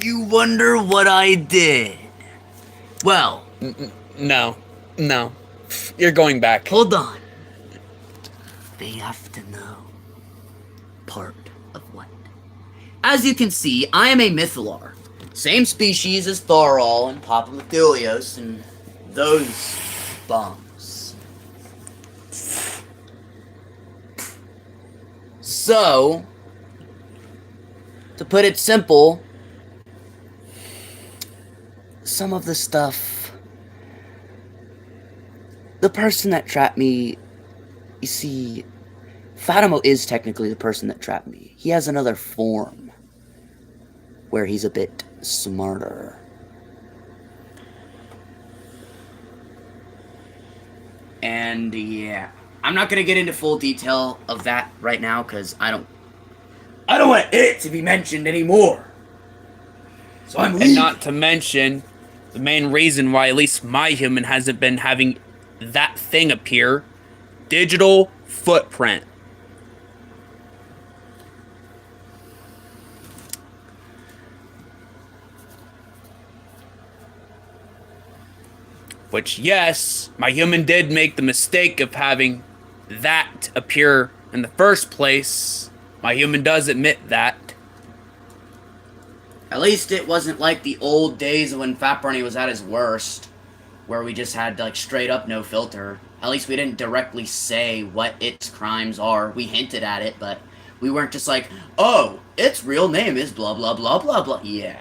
You wonder what I did. Well, No. You're going back. hold on. They have to know. Part of what? As you can see, I am a Mythalar. Same species as Tharol and Papamothilios and those bums. So, to put it simple, some of the stuff, the person that trapped me, you see, Fatimo is technically the person that trapped me. He has another form where he's a bit smarter. And yeah, I'm not gonna get into full detail of that right now because I don't want it to be mentioned anymore. So I'm leaving. And not to mention, the main reason why at least my human hasn't been having that thing appear, digital footprint. Which, yes, my human did make the mistake of having that appear in the first place. My human does admit that. At least it wasn't like the old days when Fat Barney was at his worst, where we just had, like, straight up no filter. At least we didn't directly say what its crimes are. We hinted at it, but we weren't just like, oh, its real name is blah blah blah blah blah. Yeah.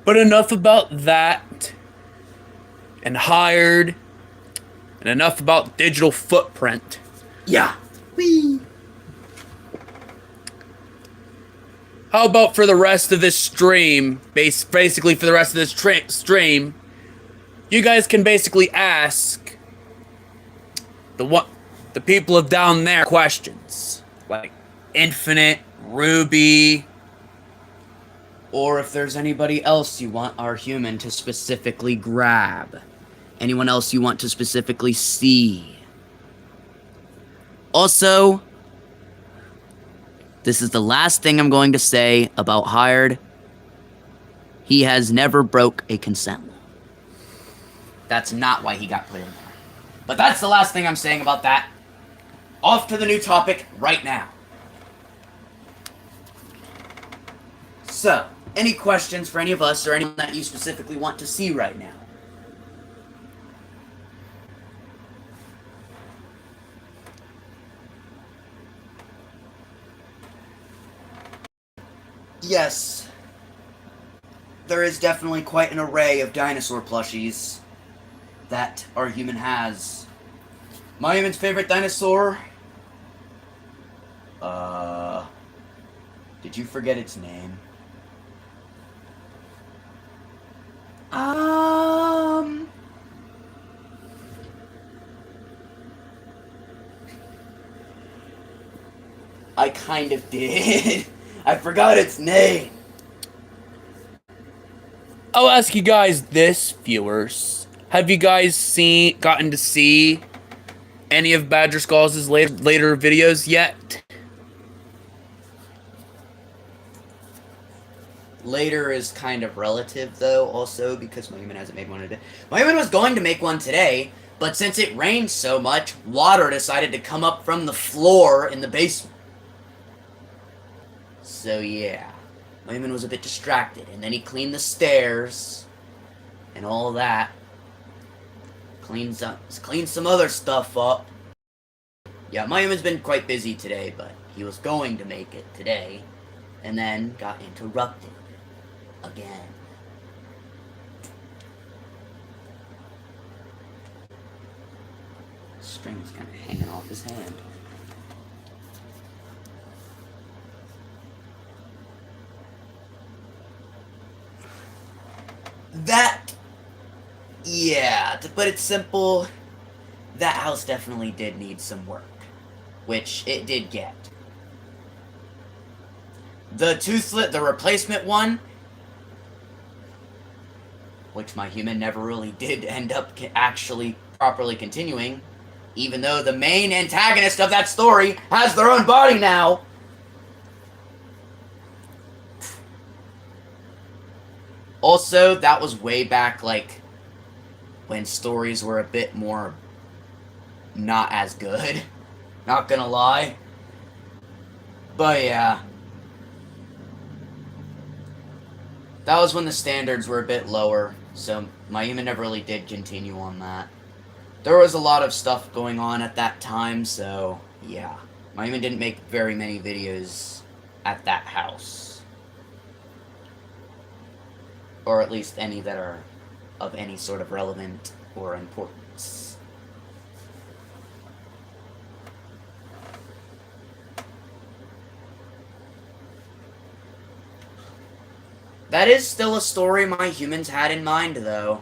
But enough about that. And hired. And enough about digital footprint. Yeah. Whee. How about for the rest of this stream, basically for the rest of this stream, you guys can basically ask the people of down there questions. Like Infinite, Ruby, Or if there's anybody else you want our human to specifically grab. Anyone else you want to specifically see. Also, this is the last thing I'm going to say about Hired. He has never broke a consent law. That's not why he got put in there. But that's the last thing I'm saying about that. Off to the new topic right now. So, any questions for any of us or anyone that you specifically want to see right now? Yes. There is definitely quite an array of dinosaur plushies that our human has. My human's favorite dinosaur? Did you forget its name? I kind of did. I forgot its name. I'll ask you guys this, viewers. Have you guys gotten to see any of Badger Skull's later videos yet? later is kind of relative, though, also, because my human hasn't made one today. My human was going to make one today, but since it rained so much, water decided to come up from the floor in the basement. So, yeah. My human was a bit distracted, and then he cleaned the stairs, and all that. Cleaned some other stuff up. Yeah, my human's been quite busy today, but he was going to make it today, and then got interrupted. Again. String's kind of hanging off his hand. Yeah, to put it simple, that house definitely did need some work. Which it did get. The replacement one, which my human never really did end up actually properly continuing, even though the main antagonist of that story has their own body now. Also, that was way back, like, when stories were a bit more not as good. Not gonna lie. But yeah. That was when the standards were a bit lower, so my human never really did continue on that. There was a lot of stuff going on at that time, so yeah. My human didn't make very many videos at that house. Or at least any that are of any sort of relevant or importance. That is still a story my humans had in mind, though.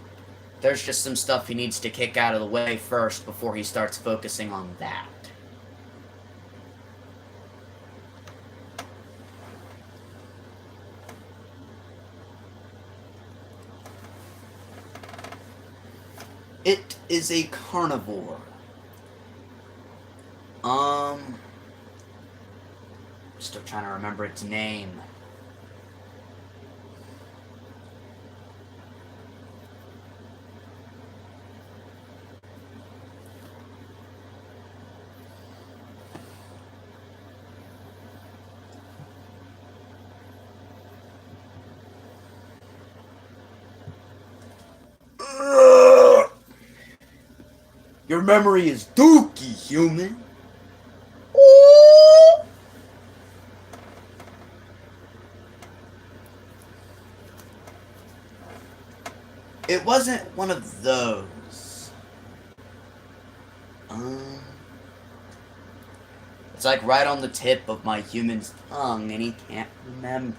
There's just some stuff he needs to kick out of the way first before he starts focusing on that. It is a carnivore. Still trying to remember its name. Your memory is dookie, human. Ooh. It wasn't one of those. It's like right on the tip of my human's tongue, and he can't remember.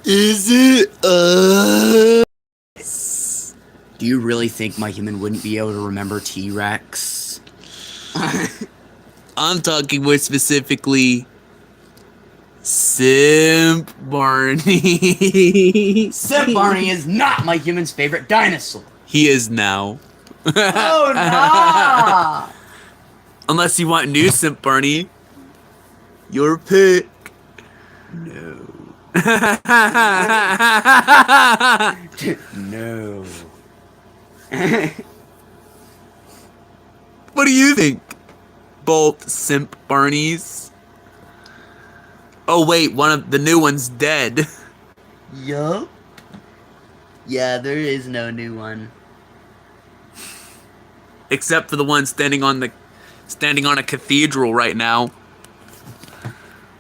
Is it Do you really think my human wouldn't be able to remember T-Rex? I'm talking more specifically Simp Barney. Simp Barney is not my human's favorite dinosaur. He is now. Oh, no! Unless you want new Simp Barney. Your pick. No. No. What do you think? Both Simp Barneys? Oh wait, one of the new one's dead. Yup. Yeah, there is no new one. Except for the one standing on a cathedral right now.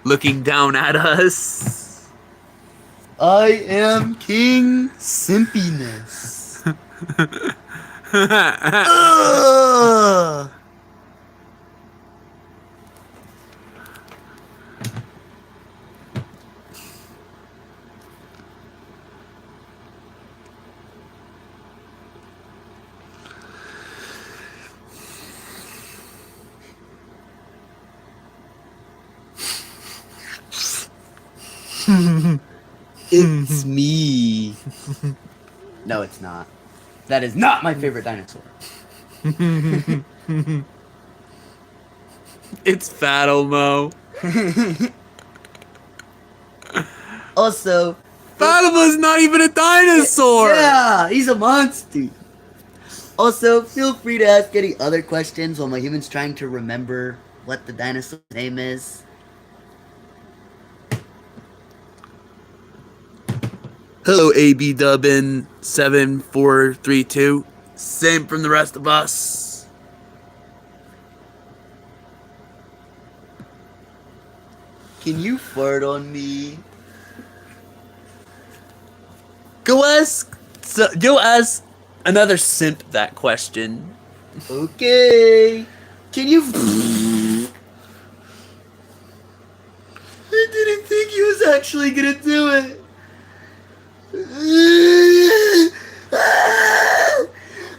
Looking down at us. I am King Simpiness. Ugh. It's me. No, it's not. That is not my favorite dinosaur. It's Fat Elmo. Also, Fat Elmo's not even a dinosaur. yeah, he's a monster. Also, feel free to ask any other questions while my human's trying to remember what the dinosaur's name is. Hello, AB Dubbin 7432. Same from the rest of us. Can you fart on me? Go ask another simp that question. Okay. Can you? I didn't think he was actually gonna do it.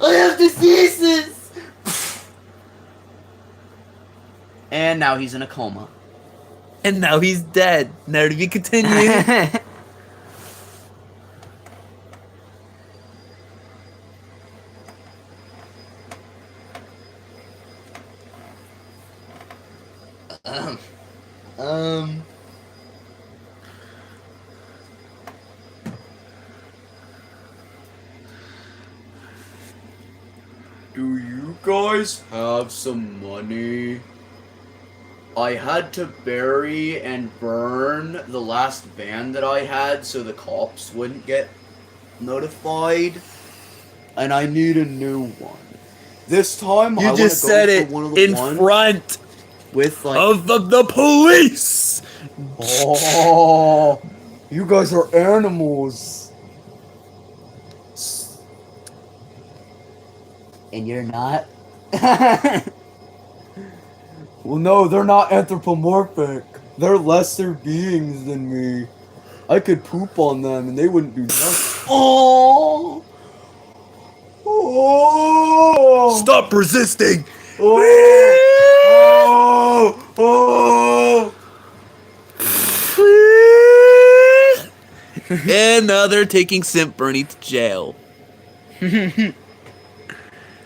I have diseases. And now he's in a coma. And now he's dead. Now to be continued. um. Do you guys have some money? I had to bury and burn the last van that I had so the cops wouldn't get notified. And I need a new one. This time You just said it in front with like of the police. Oh, you guys are animals. And you're not? Well, no, they're not anthropomorphic. They're lesser beings than me. I could poop on them and they wouldn't do nothing. Oh! Oh! Stop resisting. Oh! Oh! And now they're taking Simp Bernie to jail.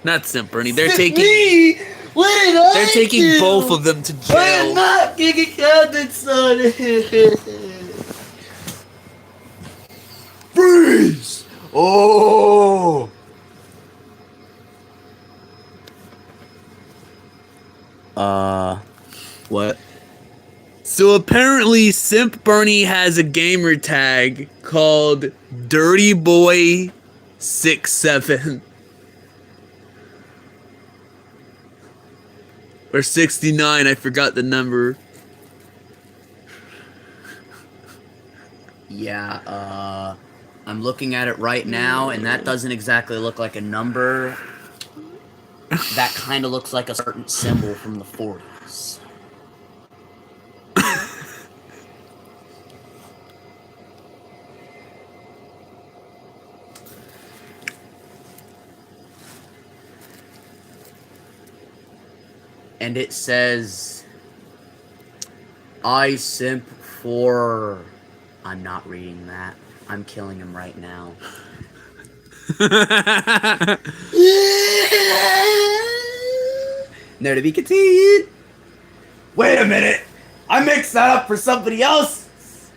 Not Simp Bernie. They're taking. Me? What did I They're taking do? both of them to I am jail. not kicking cabinets on it. Freeze! Oh! What? So apparently, Simp Bernie has a gamer tag called Dirty Boy 67 or 69. I forgot the number. Yeah, I'm looking at it right now, and that doesn't exactly look like a number. That kind of looks like a certain symbol from the 40s. And it says, I simp for... I'm not reading that. I'm killing him right now. There to be continued. Wait a minute. I mixed that up for somebody else.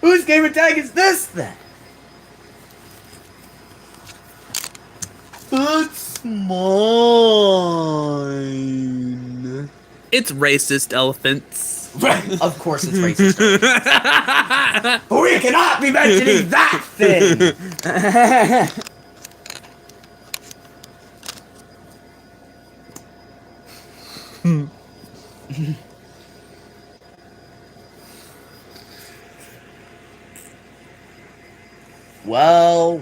Whose gamer tag is this then? It's mine. It's racist elephants. Of course it's racist. We cannot be mentioning that thing. Well.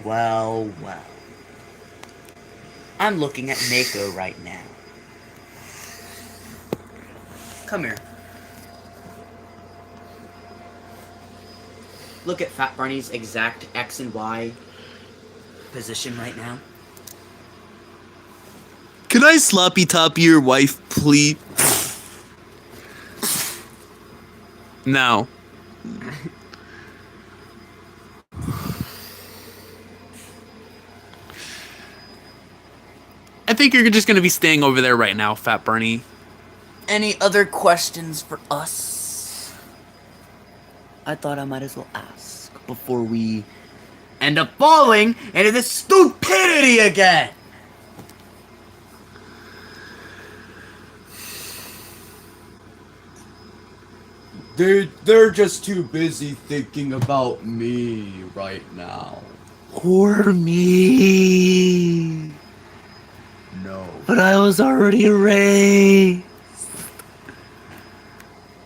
I'm looking at Mako right now. Come here. Look at Fat Barney's exact X and Y position right now. Can I sloppy top your wife, please? No. I think you're just gonna be staying over there right now, Fat Barney. Any other questions for us? I thought I might as well ask before we end up falling into this stupidity again. They're just too busy thinking about me right now. Or me. No. But I was already raised.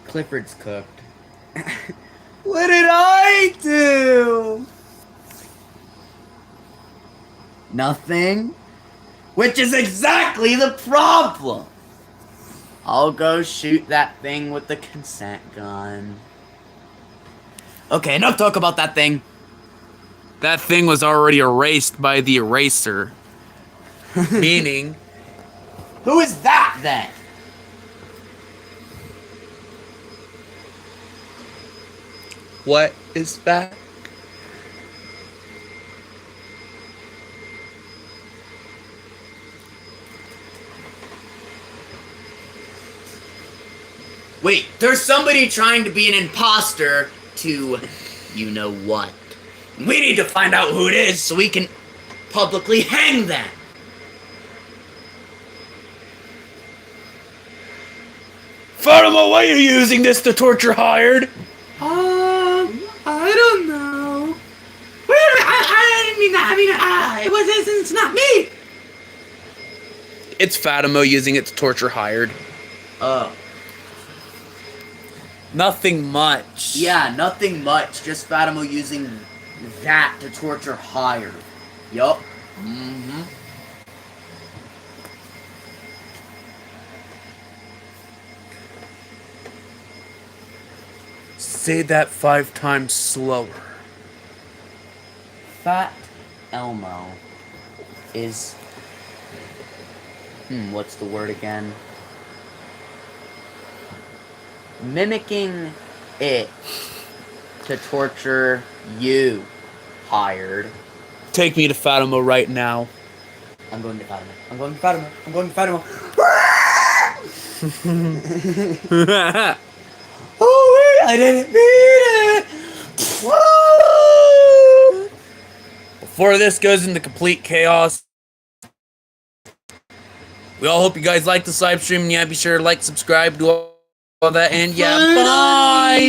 Clifford's cooked. What did I do? Nothing. Which is exactly the problem. I'll go shoot that thing with the consent gun. Okay, enough talk about that thing. That thing was already erased by the eraser. Meaning, Who is that then? what is that? Wait, there's somebody trying to be an imposter to you know what. We need to find out who it is so we can publicly hang them. Fatima, why are you using this to torture Hired? I don't know. I didn't mean that. It's not me. It's Fatima using it to torture Hired. Nothing much. Yeah, nothing much. Just Fatima using that to torture Hired. Yup. Mm-hmm. Say that 5 times slower. Fat Elmo is... what's the word again? Mimicking it to torture you, Hired. Take me to Fatima right now. I'm going to Fatima. I'm going to Fatima. I'm going to Fatima. Oh, wait, I didn't mean it. Whoa! Before this goes into complete chaos, we all hope you guys like this live stream. And yeah, be sure to like, subscribe, do all that, and yeah, bye!